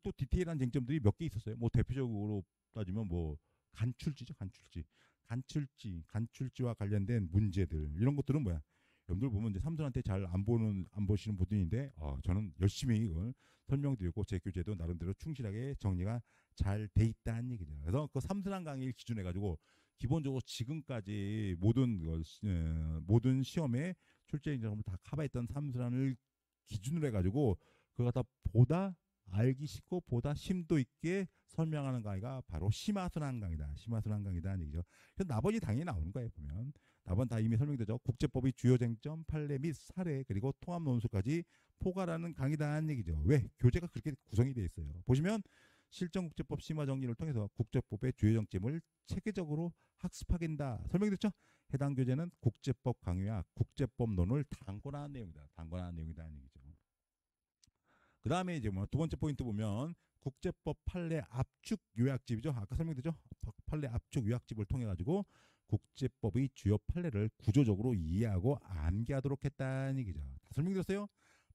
또 디테일한 쟁점들이 몇 개 있었어요. 뭐 대표적으로 따지면 뭐 간출지와 관련된 문제들 이런 것들은 뭐야? 여러분들 보면 이제 삼순한테 잘 안 보시는 분들인데 저는 열심히 이걸 설명드리고 제 교재도 나름대로 충실하게 정리가 잘 돼 있다는 얘기죠. 그래서 그 삼순환 강의를 기준해 가지고 기본적으로 지금까지 모든 시험에 출제 점을 다 커버했던 삼순환을 기준으로 해가지고 그거 다 보다 알기 쉽고 보다 심도 있게 설명하는 강의가 바로 심화순환 강의다는 얘기죠. 그래서 나머지 당연히 나오는 거예요. 보면 나번 다 이미 설명되죠. 국제법의 주요 쟁점, 판례 및 사례 그리고 통합 논술까지 포괄하는 강의다는 얘기죠. 왜? 교재가 그렇게 구성이 되어 있어요. 보시면 실정국제법 심화 정리를 통해서 국제법의 주요 쟁점을 체계적으로 학습하게 된다. 설명됐죠? 해당 교재는 국제법 강의와 국제법론을 단권화한 내용이다. 단권화한 얘기죠. 그 다음에 이제 두 번째 포인트 보면 국제법 판례 압축 요약집이죠. 아까 설명드렸죠? 판례 압축 요약집을 통해 가지고 국제법의 주요 판례를 구조적으로 이해하고 암기하도록 했다는 얘기죠. 다 설명드렸어요?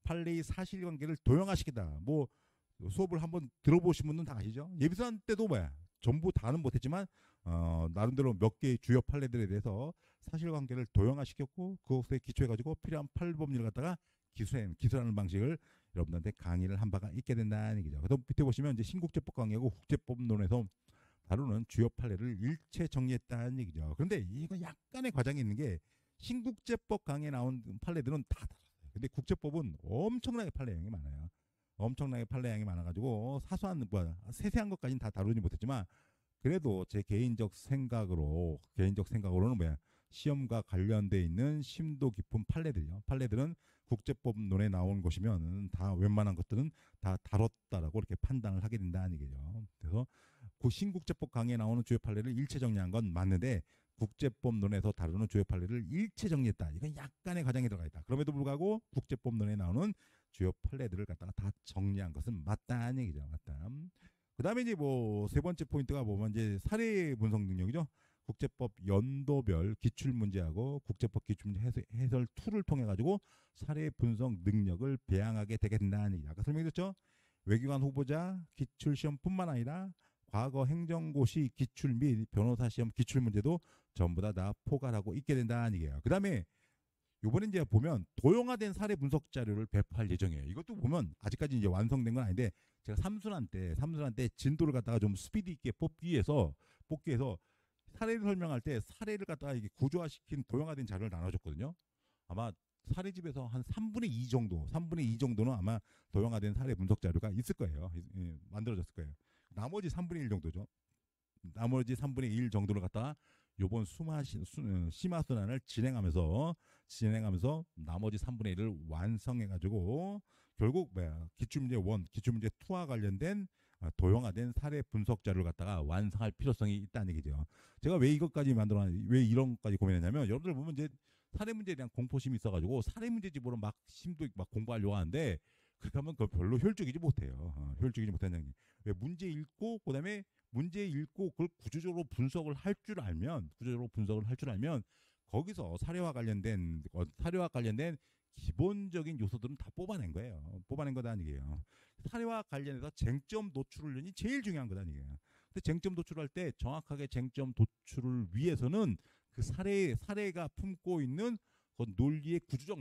판례의 사실관계를 도형화시키다. 뭐 수업을 한번 들어보신 분은 다 아시죠? 예비순환 때도 전부 다는 못했지만 나름대로 몇 개의 주요 판례들에 대해서 사실관계를 도형화시켰고 그것에 기초해가지고 필요한 판례법률을 갖다가 기술하는 방식을 여러분들한테 강의를 한 바가 있게 된다는 얘기죠. 그래서 밑에 보시면 이제 신국제법 강의하고 국제법론에서 다루는 주요 판례를 일체 정리했다는 얘기죠. 그런데 이거 약간의 과장이 있는 게 신국제법 강의에 나온 판례들은 다 달라요. 근데 국제법은 엄청나게 판례량이 많아요. 많아가지고 세세한 것까지는 다 다루지 못했지만 그래도 제 개인적 생각으로는 시험과 관련돼 있는 심도 깊은 판례들은 국제법론에 나온 것이면 다 웬만한 것들은 다 다뤘다라고 이렇게 판단을 하게 된다는 얘기죠. 그래서 그 신국제법 강의에 나오는 주요 판례를 일체 정리한 건 맞는데 국제법론에서 다루는 주요 판례를 일체 정리했다. 이건 약간의 과장이 들어가 있다. 그럼에도 불구하고 국제법론에 나오는 주요 판례들을 갖다가 다 정리한 것은 맞다는 얘기죠. 맞다. 그다음에 이제 뭐 세 번째 포인트가 보면 이제 사례 분석 능력이죠. 국제법 연도별 기출 문제하고 국제법 기출 문제 해설 툴을 통해 가지고 사례 분석 능력을 배양하게 되게 된다는 얘기. 아까 설명드렸죠. 외교관 후보자 기출 시험뿐만 아니라 과거 행정고시 기출 및 변호사 시험 기출 문제도 전부 다 포괄하고 있게 된다는 얘기예요. 그다음에 요번에 이제 보면 도형화된 사례 분석 자료를 배포할 예정이에요. 이것도 보면 아직까지 이제 완성된 건 아닌데 제가 삼순환 때 진도를 갖다가 좀 스피드 있게 뽑기 위해서 사례를 설명할 때 사례를 갖다가 이게 구조화시킨 도형화된 자료를 나눠줬거든요. 아마 사례집에서 한 3분의 2 정도, 3분의 2 정도는 아마 도형화된 사례 분석 자료가 있을 거예요. 만들어졌을 거예요. 나머지 3분의 1 정도죠. 나머지 3분의 1 정도를 갖다가 요번 심화순환을 진행하면서 나머지 3분의 1을 완성해가지고 결국 기출문제 1, 기출문제 2와 관련된 도형화된 사례 분석 자료를 갖다가 완성할 필요성이 있다는 얘기죠. 제가 왜 이것까지 왜 이런 것까지 고민했냐면 여러분들 보면 이제 사례 문제에 대한 공포심이 있어가지고 사례 문제집으로 막 심도 막 공부하려고 하는데 그렇게 하면 그 별로 효율적이지 못해요. 효율적이지 못하는 얘기. 왜 문제 읽고 그다음에 문제 읽고 그걸 구조적으로 분석을 할 줄 알면 거기서 사례와 관련된 기본적인 요소들은 다 뽑아낸 거예요. 뽑아낸 거다는 얘기예요. 사례와 관련해서 쟁점 노출훈련이 제일 중요한 거다는 얘기예요. 근데 쟁점 도출할 때 정확하게 쟁점 도출을 위해서는 그 사례가 품고 있는 그 논리의 구조적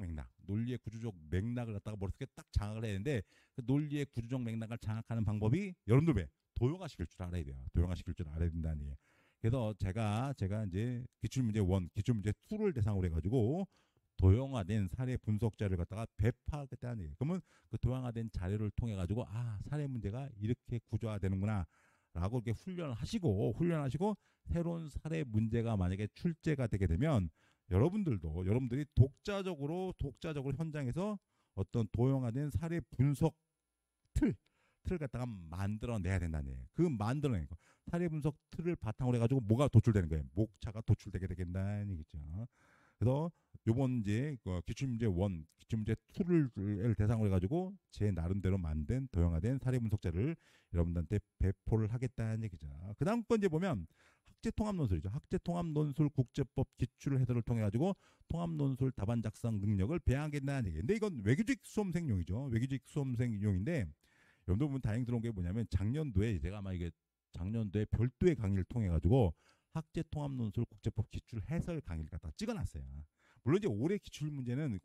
맥락을 갖다가 머릿속에 딱 장악을 해야 되는데 그 논리의 구조적 맥락을 장악하는 방법이 여러분들 왜 도형화시킬 줄 알아야 돼요. 도형화시킬 줄 알아야 된다는 얘기예요. 그래서 제가 이제 기출문제 1, 기출문제 2를 대상으로 해가지고 도형화된 사례 분석 자료를 갖다가 배포하겠다는 얘기예요. 그러면 그 도형화된 자료를 통해 가지고 사례 문제가 이렇게 구조화되는구나 라고 이렇게 훈련하시고 새로운 사례 문제가 만약에 출제가 되게 되면 여러분들이 독자적으로 현장에서 어떤 도형화된 사례 분석 틀을 갖다가 만들어내야 된다는 얘기예요. 그 만들어낸 거. 사례 분석 틀을 바탕으로 해가지고 뭐가 도출되는 거예요? 목차가 도출되게 되겠다는 얘기죠. 그래서 요번 이제 기출문제 1, 기출문제 2를 대상으로 해가지고 제 나름대로 만든 도형화된 사례 분석자를 여러분들한테 배포를 하겠다는 얘기죠. 그 다음 건 이제 보면 학제통합논술이죠. 학제통합논술 국제법 기출 해설을 통해 가지고 통합논술 답안 작성 능력을 배양하겠다는 얘기. 근데 이건 외교직 수험생용이죠. 외교직 수험생용인데 여러분들 보면 다행히 들어온 게 뭐냐면 작년도에 제가 아마 이게 작년도에 별도의 강의를 통해 가지고 학제통합논술 국제법 기출 해설 강의를 갖다 찍어놨어요. 물론 이제 올해 기출 문제는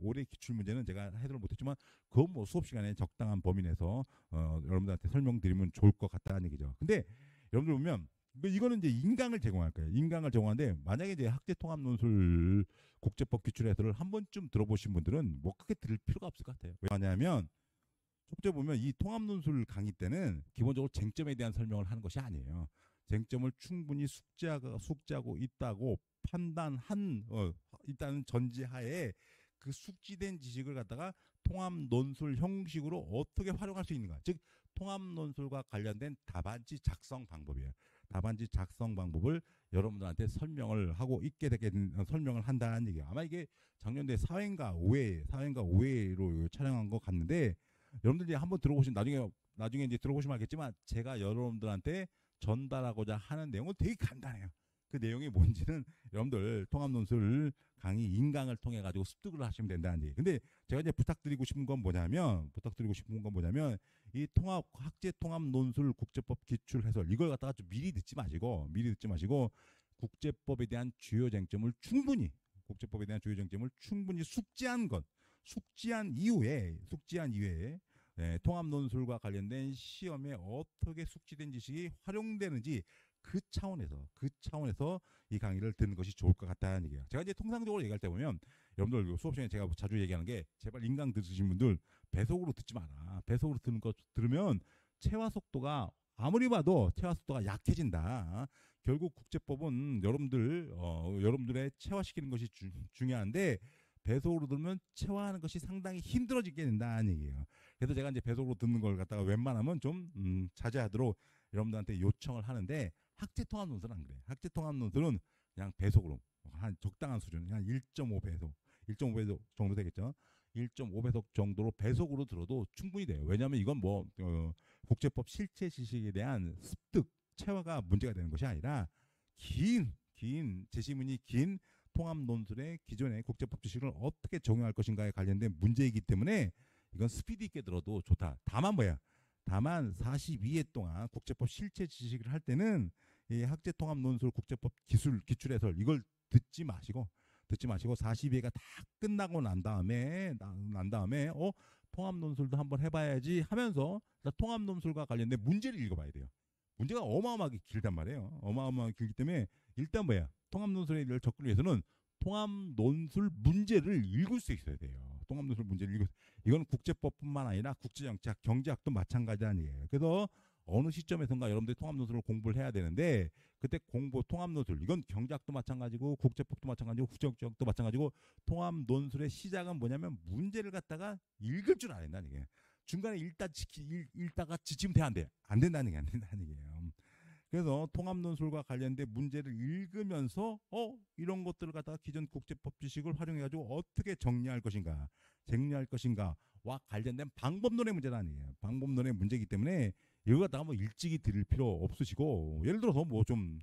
제가 해설을 못했지만 그건 뭐 수업 시간에 적당한 범위 내에서 여러분들한테 설명드리면 좋을 것 같다는 얘기죠. 근데 여러분들 보면 이거는 이제 인강을 제공할 거예요. 인강을 제공하는데 만약에 이제 학제통합논술 국제법 기출 해설을 한 번쯤 들어보신 분들은 뭐 크게 들을 필요가 없을 것 같아요. 왜냐하면 첫째 보면 이 통합논술 강의 때는 기본적으로 쟁점에 대한 설명을 하는 것이 아니에요. 쟁점을 충분히 숙지하고 있다고 있다는 전제하에 그 숙지된 지식을 갖다가 통합논술 형식으로 어떻게 활용할 수 있는가. 즉 통합논술과 관련된 답안지 작성 방법이에요. 답안지 작성 방법을 여러분들한테 설명을 한다는 얘기예요. 아마 이게 작년도에 4회인가 5회로 촬영한 것 같는데 여러분들이 한번 들어보시면 나중에 이제 들어보시면 알겠지만 제가 여러분들한테 전달하고자 하는 내용은 되게 간단해요. 그 내용이 뭔지는 여러분들 통합논술 강의 인강을 통해 가지고 습득을 하시면 된다는 얘기. 근데 제가 이제 부탁드리고 싶은 건 뭐냐면 이 학제 통합논술 국제법 기출 해설 이걸 갖다가 좀 미리 듣지 마시고 국제법에 대한 주요 쟁점을 충분히 숙지한 이후에 통합논술과 관련된 시험에 어떻게 숙지된 지식이 활용되는지 그 차원에서 이 강의를 듣는 것이 좋을 것 같다는 얘기예요. 제가 이제 통상적으로 얘기할 때 보면 여러분들 수업 시간에 제가 자주 얘기하는 게 제발 인강 들으신 분들 배속으로 듣지 마라. 배속으로 들으면 체화 속도가 아무리 봐도 체화 속도가 약해진다. 결국 국제법은 여러분들의 체화시키는 것이 중요한데 배속으로 들으면 체화하는 것이 상당히 힘들어지게 된다는 얘기예요. 그래서 제가 이제 배속으로 듣는 걸 갖다가 웬만하면 좀 자제하도록 여러분들한테 요청을 하는데 학제 통합 논술은 안 그래. 학제 통합 논술은 그냥 배속으로 한 적당한 수준, 한 1.5배속, 1.5배속 정도 되겠죠. 1.5배속 정도로 배속으로 들어도 충분히 돼요. 왜냐하면 이건 뭐 국제법 실체 지식에 대한 습득, 체화가 문제가 되는 것이 아니라 긴 제시문이 긴 통합 논술의 기존의 국제법 지식을 어떻게 적용할 것인가에 관련된 문제이기 때문에 이건 스피드 있게 들어도 좋다. 다만 뭐야? 다만 42회 동안 국제법 실체 지식을 할 때는 이 학제 통합 논술 국제법 기출 해설 이걸 듣지 마시고 42회가 다 끝나고 난 다음에 통합 논술도 한번 해봐야지 하면서 통합 논술과 관련된 문제를 읽어봐야 돼요. 문제가 어마어마하게 길단 말이에요. 어마어마하게 길기 때문에 일단 뭐야? 통합 논술에 접근을 위해서는 통합 논술 문제를 읽을 수 있어야 돼요. 통합 논술 문제를 읽을 이건 국제법뿐만 아니라 국제정치학, 경제학도 마찬가지라는 얘기예요. 그래서 어느 시점에선가 여러분들이 통합 논술을 공부를 해야 되는데 그때 통합 논술 이건 경제학도 마찬가지고 국제법도 마찬가지고 국제정치학도 마찬가지고 통합 논술의 시작은 뭐냐면 문제를 갖다가 읽을 줄 알아야 된다는 얘기예요. 중간에 읽다가 지치면 돼, 안 돼? 안 된다는 얘기예요. 그래서 통합 논술과 관련된 문제를 읽으면서 이런 것들을 갖다가 기존 국제법 지식을 활용해가지고 어떻게 정리할 것인가와 관련된 방법론의 문제라는 얘기예요. 방법론의 문제이기 때문에 이거 갖다가 뭐 일찍이 들을 필요 없으시고 예를 들어서 뭐 좀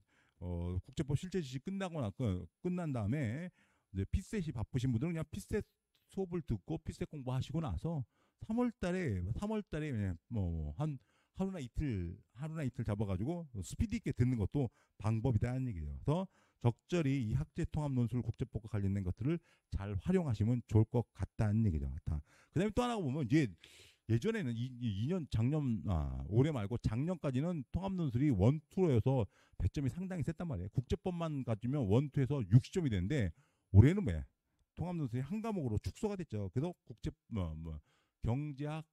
국제법 실제 지식 끝난 다음에 이제 피셋이 바쁘신 분들은 그냥 피셋 수업을 듣고 피셋 공부하시고 나서 3월달에 뭐 한 하루나 이틀 잡아가지고 스피드 있게 듣는 것도 방법이다는 얘기예요. 그래서 적절히 이 학제 통합 논술 국제법과 관련된 것들을 잘 활용하시면 좋을 것 같다는 얘기죠. 그다음에 또 하나 보면 이제 예전에는 올해 말고 작년까지는 통합 논술이 1, 2로여서 배점이 상당히 셌단 말이에요. 국제법만 가지면 1, 2에서 60점이 되는데 올해는 왜 통합 논술이 한 과목으로 축소가 됐죠. 그래서 경제학,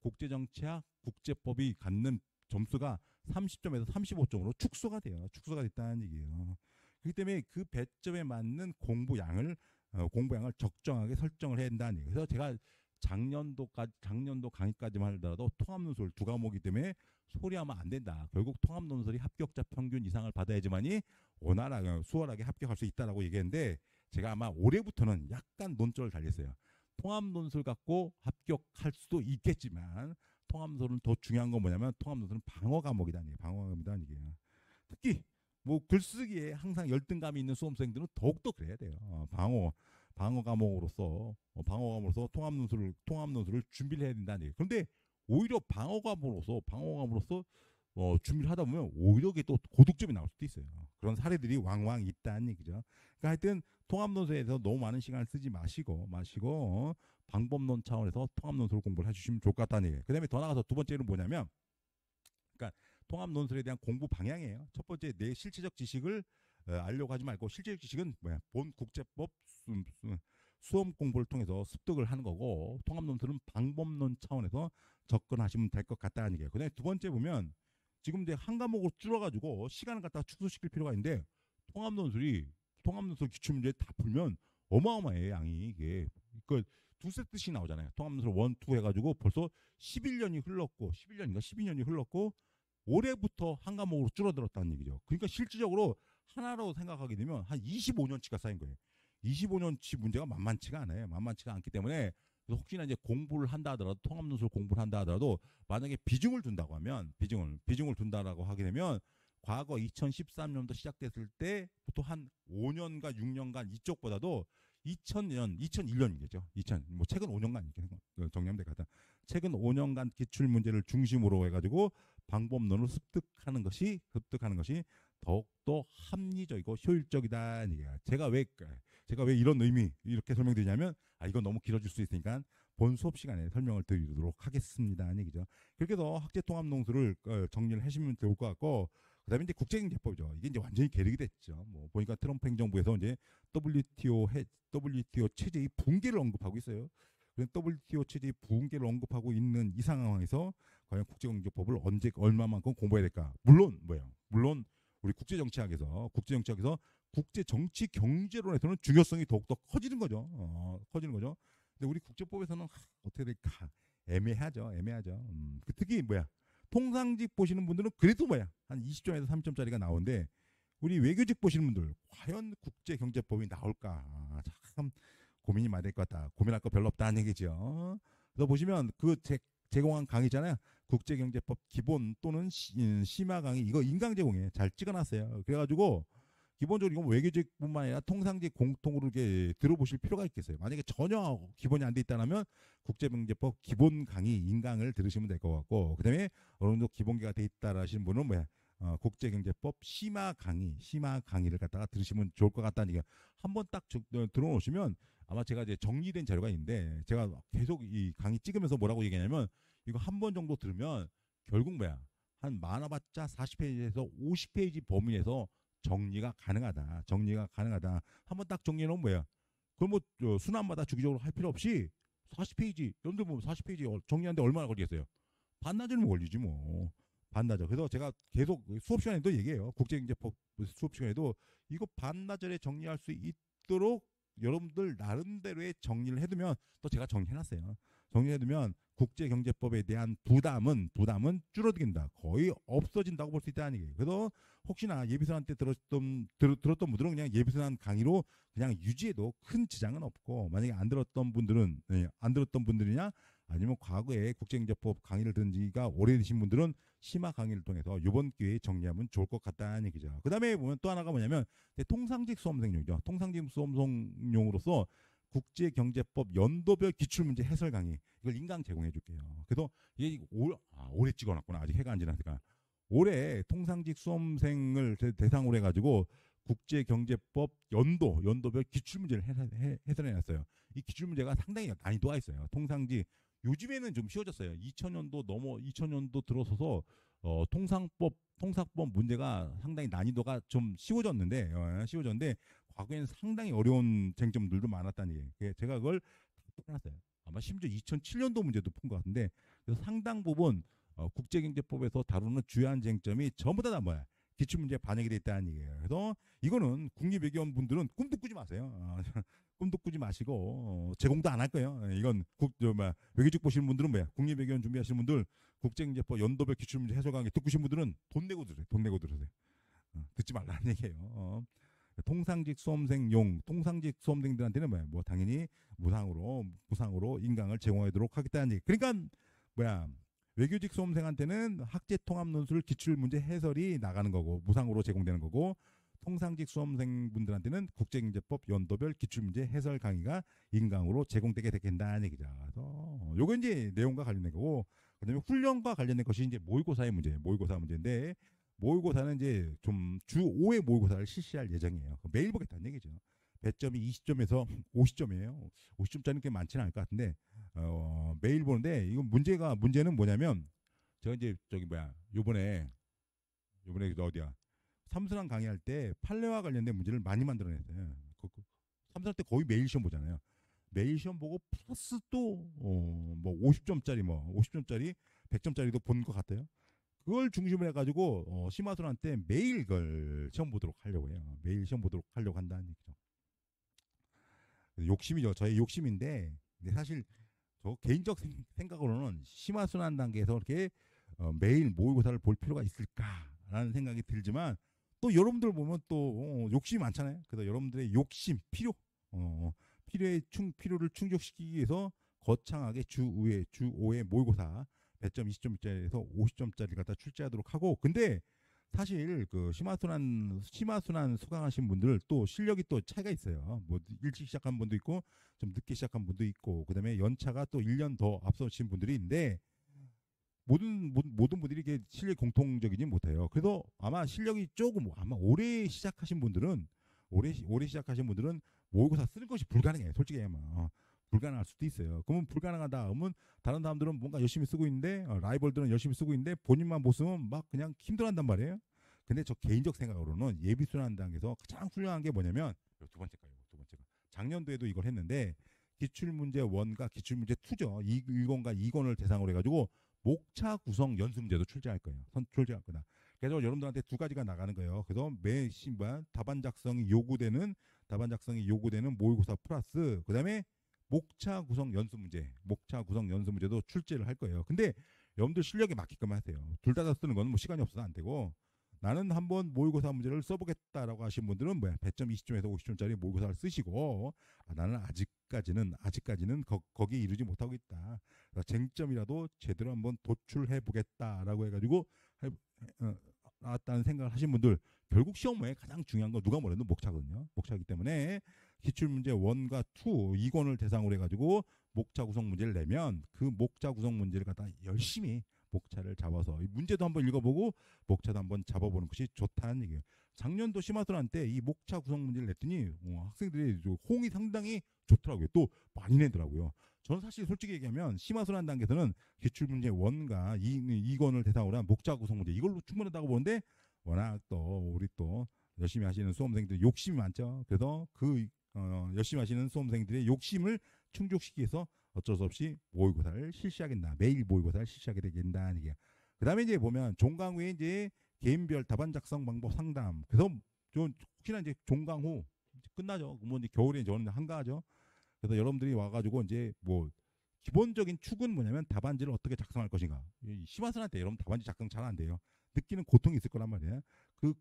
국제정치학, 국제법이 갖는 점수가 30점에서 35점으로 축소가 됐다는 얘기예요. 그렇기 때문에 그 배점에 맞는 공부양을 적정하게 설정을 해야 된다는 얘기예요. 그래서 제가 작년도 강의까지만 하더라도 통합논술 2과목이기 때문에 소리하면 안 된다. 결국 통합논술이 합격자 평균 이상을 받아야지만이 원활하게 수월하게 합격할 수 있다라고 얘기했는데 제가 아마 올해부터는 약간 논조를 달렸어요. 통합논술 갖고 합격할 수도 있겠지만 통합논술은 더 중요한 건 뭐냐면 통합논술은 방어 과목이라는 얘기예요. 특히 뭐 글쓰기에 항상 열등감이 있는 수험생들은 더욱더 그래야 돼요. 방어 과목으로서 통합논술을 준비를 해야 된다는 얘기예요. 그런데 오히려 방어 과목으로서 준비를 하다 보면 오히려 이게 또 고득점이 나올 수도 있어요. 그런 사례들이 왕왕 있다는 얘기죠. 그러니까 하여튼 통합논술에서 너무 많은 시간을 쓰지 마시고 방법론 차원에서 통합논술 공부를 해주시면 좋을 것 같다는 얘기예요. 그 다음에 더 나가서 두 번째는 뭐냐면 그러니까 통합논술에 대한 공부 방향이에요. 첫 번째 내 실체적 지식을 알려고 하지 말고 실체적 지식은 뭐야? 본 국제법 수험 공부를 통해서 습득을 하는 거고 통합논술은 방법론 차원에서 접근하시면 될 것 같다는 얘기예요. 그다음에 두 번째 보면 지금 이제 한 과목으로 줄어가지고 시간을 갖다가 축소시킬 필요가 있는데 통합논술 기출문제 다 풀면 어마어마해 양이 이게 그 두 세트씩 나오잖아요. 통합논술 1, 2 해가지고 벌써 11년인가 12년이 흘렀고 올해부터 한 과목으로 줄어들었다는 얘기죠. 그러니까 실질적으로 하나로 생각하게 되면 한 25년치가 쌓인 거예요. 25년치 문제가 만만치가 않아요. 만만치가 않기 때문에 그래서 혹시나 이제 공부를 한다 하더라도 통합논술 공부를 한다 하더라도 만약에 비중을 둔다고 하면 비중을 둔다라고 하게 되면 과거 2013년도 시작됐을 때부터 한 5년간 6년간 이쪽보다도 2001년이겠죠. 뭐 최근 5년간 이렇게 정리하면 될 것 같다. 최근 5년간 기출 문제를 중심으로 해가지고 방법론을 습득하는 것이 더욱더 합리적이고 효율적이다는 얘기야. 제가 왜 이런 의미 이렇게 설명드리냐면 이건 너무 길어질 수 있으니까 본 수업 시간에 설명을 드리도록 하겠습니다. 하는 얘기죠. 그렇게 해서 학제통합 논술을 정리를 하시면 좋을 것 같고 그다음에 이제 국제경제법이죠. 이게 이제 완전히 계륵이 됐죠. 뭐 보니까 트럼프 행정부에서 이제 WTO 체제의 붕괴를 언급하고 있어요. WTO 체제의 붕괴를 언급하고 있는 이 상황에서 과연 국제경제법을 언제 얼마만큼 공부해야 될까? 물론 우리 국제정치학에서 국제정치 경제론에서는 중요성이 더욱더 커지는 거죠. 근데 우리 국제법에서는 어떻게 될까? 애매하죠. 특히 통상직 보시는 분들은 그래도 뭐야 한 20점에서 30점짜리가 나오는데 우리 외교직 보시는 분들 과연 국제경제법이 나올까 참 고민이 많이 될 것 같다. 고민할 거 별로 없다는 얘기죠. 그래서 보시면 그 제공한 강의잖아요. 국제경제법 기본 또는 심화 강의 이거 인강 제공에 잘 찍어놨어요. 그래가지고 기본적으로 이건 외교직뿐만 아니라 통상직 공통으로 이렇게 들어보실 필요가 있겠어요. 만약에 전혀 기본이 안 돼 있다면 국제경제법 기본 강의 인강을 들으시면 될 것 같고 그다음에 어느 정도 기본기가 돼 있다라시는 분은 뭐야 국제경제법 심화 강의를 갖다가 들으시면 좋을 것 같다는 얘기가 한번 딱 들어놓으시면 아마 제가 이제 정리된 자료가 있는데 제가 계속 이 강의 찍으면서 뭐라고 얘기하냐면 이거 한 번 정도 들으면 결국 뭐야 한 많아봤자 40페이지에서 50페이지 범위에서 정리가 가능하다. 한번 딱 정리해놓으면 뭐야 그럼 뭐 순환마다 주기적으로 할 필요 없이 40페이지 여러분들 보면 40페이지 정리하는데 얼마나 걸리겠어요. 반나절이면 걸리지 뭐. 반나절. 그래서 제가 계속 수업 시간에도 얘기해요. 국제경제법 수업 시간에도 이거 반나절에 정리할 수 있도록 여러분들 나름대로의 정리를 해두면 또 제가 정리해놨어요. 정리해두면 국제경제법에 대한 부담은 줄어든다. 거의 없어진다고 볼 수 있다는 얘기예요. 그래서 혹시나 예비선한 때 들었던 분들은 그냥 예비선한 강의로 그냥 유지해도 큰 지장은 없고 만약에 안 들었던 분들이냐 아니면 과거에 국제경제법 강의를 들은 지가 오래되신 분들은 심화 강의를 통해서 이번 기회에 정리하면 좋을 것 같다는 얘기죠. 그 다음에 보면 또 하나가 뭐냐면 통상직 수험생용이죠. 통상직 수험생용으로서 국제경제법 연도별 기출문제 해설 강의 이걸 인강 제공해 줄게요. 그래서 이게 올해 찍어놨구나. 아직 해가 안 지났으니까. 올해 통상직 수험생을 대상으로 해가지고 국제경제법 연도별 기출문제를 해설해놨어요. 이 기출문제가 상당히 난이도가 있어요. 통상직 요즘에는 좀 쉬워졌어요. 2000년도 들어서서 통상법 문제가 상당히 난이도가 좀 쉬워졌는데 과거에는 상당히 어려운 쟁점들도 많았다는 얘기예요. 제가 그걸 풀어놨어요. 아마 심지어 2007년도 문제도 푼 것 같은데 그래서 상당 부분 국제경제법에서 다루는 주요한 쟁점이 전부 다 뭐야 기출문제에 반영이 돼 있다는 얘기예요. 그래서 이거는 국립외교원 분들은 꿈도 꾸지 마세요. 꿈도 꾸지 마시고 제공도 안 할 거예요. 이건 외교직 보시는 분들은 뭐야 국립외교원 준비하시는 분들 국제경제법 연도별 기출문제 해설 강의 듣고 싶은 분들은 돈 내고 들으세요. 듣지 말라는 얘기예요. 통상직 수험생들한테는 뭐야 뭐 당연히 무상으로 인강을 제공하도록 하겠다는 얘기. 그러니까 뭐야 외교직 수험생한테는 학제 통합 논술 기출 문제 해설이 나가는 거고 무상으로 제공되는 거고 통상직 수험생분들한테는 국제경제법 연도별 기출 문제 해설 강의가 인강으로 제공되게 된다는 얘기죠. 그래서 요거 이제 내용과 관련된 거고 그다음에 훈련과 관련된 것이 이제 모의고사 문제인데 모의고사는 이제 좀 주 5회 모의고사를 실시할 예정이에요. 매일 보겠다는 얘기죠. 배점이 20점에서 50점이에요. 50점짜리는 꽤 많지는 않을 것 같은데 매일 보는데 이건 문제는 뭐냐면 제가 이제 요번에 어디야 삼순환 강의할 때 판례와 관련된 문제를 많이 만들어냈어요. 삼순환 때 거의 매일 시험 보잖아요. 매일 시험 보고 플러스 또 뭐 50점짜리 100점짜리도 본 것 같아요. 그걸 중심으로 해가지고 심화순환 때 매일 그걸 시험 보도록 하려고 해요. 매일 시험 보도록 하려고 한다는 얘기죠. 욕심이죠. 저의 욕심인데 사실 저 개인적 생각으로는 심화순환 단계에서 이렇게 매일 모의고사를 볼 필요가 있을까라는 생각이 들지만 또 여러분들 보면 또 욕심이 많잖아요. 그래서 여러분들의 욕심, 필요를 충족시키기 위해서 거창하게 주 5회 모의고사 배점 20점짜리에서 50점짜리 갖다 출제하도록 하고 근데 사실 그 심화순환 수강하신 분들 또 실력이 또 차이가 있어요. 뭐 일찍 시작한 분도 있고 좀 늦게 시작한 분도 있고 그다음에 연차가 또 1년 더 앞서신 분들이 있는데 모든 분들이 이게 실력이 공통적이지 못해요. 그래서 아마 실력이 조금 아마 오래 시작하신 분들은 모의고사 쓰는 것이 불가능해요. 솔직히 아마 불가능할 수도 있어요. 그러면 불가능하다. 그러면 다른 사람들은 뭔가 열심히 쓰고 있는데 라이벌들은 열심히 쓰고 있는데 본인만 못 쓰면 막 그냥 힘들어한단 말이에요. 근데 저 개인적 생각으로는 예비순환 단계에서 가장 훌륭한 게 뭐냐면 두 번째 거 작년도에도 이걸 했는데 기출문제 1과 기출문제 2죠. 1권과 2권을 대상으로 해가지고 목차 구성 연습문제도 출제할 거예요. 출제할 거다. 그래서 여러분들한테 두 가지가 나가는 거예요. 그래서 매 신반 답안 작성이 요구되는 모의고사 플러스 그다음에 목차 구성 연습 문제도 출제를 할 거예요. 근데 여러분들 실력에 맞게끔 하세요. 둘 다 쓰는 건 뭐 시간이 없어서 안 되고 나는 한번 모의고사 문제를 써보겠다라고 하신 분들은 뭐야 배점 20점에서 50점짜리 모의고사를 쓰시고 나는 아직까지는 거기에 이르지 못하고 있다. 그러니까 쟁점이라도 제대로 한번 도출해 보겠다라고 해가지고 나왔다는 생각을 하신 분들 결국 시험 모에 가장 중요한 건 누가 뭐래도 목차거든요. 목차이기 때문에 기출문제 1과 2, 2권을 대상으로 해가지고 목차 구성 문제를 내면 그 목차 구성 문제를 갖다 열심히 목차를 잡아서 이 문제도 한번 읽어보고 목차도 한번 잡아보는 것이 좋다는 얘기예요. 작년도 심화순환 때 이 목차 구성 문제를 냈더니 학생들이 호응이 상당히 좋더라고요. 또 많이 내더라고요. 저는 사실 솔직히 얘기하면 심화순환 단계에서는 기출문제 1과 2권을 대상으로 한 목차 구성 문제 이걸로 충분하다고 보는데 워낙 또 우리 또 열심히 하시는 수험생들이 욕심이 많죠. 그래서 그 열심히 하시는 수험생들의 욕심을 충족시키기 위해서 어쩔 수 없이 모의고사를 실시하겠다. 매일 모의고사를 실시하게 되겠다는 얘기야. 그 다음에 이제 보면 종강 후에 이제 개인별 답안 작성 방법 상담. 그래서 좀 혹시나 이제 종강 후 끝나죠. 뭐 이제 겨울에 저는 한가하죠. 그래서 여러분들이 와가지고 이제 뭐 기본적인 축은 뭐냐면 답안지를 어떻게 작성할 것인가. 심화순환 때 여러분 답안지 작성 잘 안 돼요. 느끼는 고통이 있을 거란 말이에요. 그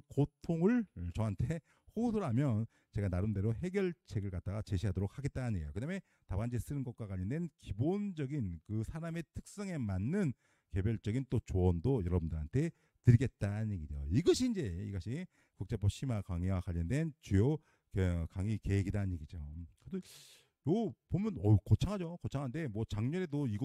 고통을 저한테 호소를 하면 제가 나름대로 해결책을 갖다가 제시하도록 하겠다는 얘기예요. 그다음에 답안지 쓰는 것과 관련된 기본적인 그 사람의 특성에 맞는 개별적인 또 조언도 여러분들한테 드리겠다는 얘기죠. 이것이 국제법 심화 강의와 관련된 주요 강의 계획이라는 얘기죠. 그래도 요 보면 거창하죠. 거창한데 뭐 작년에도 이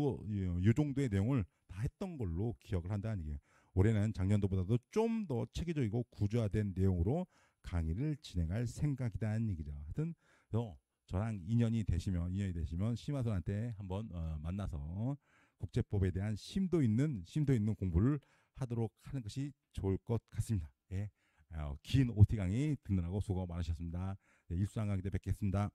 정도의 내용을 다 했던 걸로 기억을 한다는 얘기예요. 올해는 작년도보다도 좀 더 체계적이고 구조화된 내용으로 강의를 진행할 생각이다는 얘기죠. 하여튼 저랑 인연이 되시면 심화선한테 한번 만나서 국제법에 대한 심도 있는 공부를 하도록 하는 것이 좋을 것 같습니다. 예. 긴 OT 강의 듣느라고 수고 많으셨습니다. 네, 일수한 강의 때 뵙겠습니다.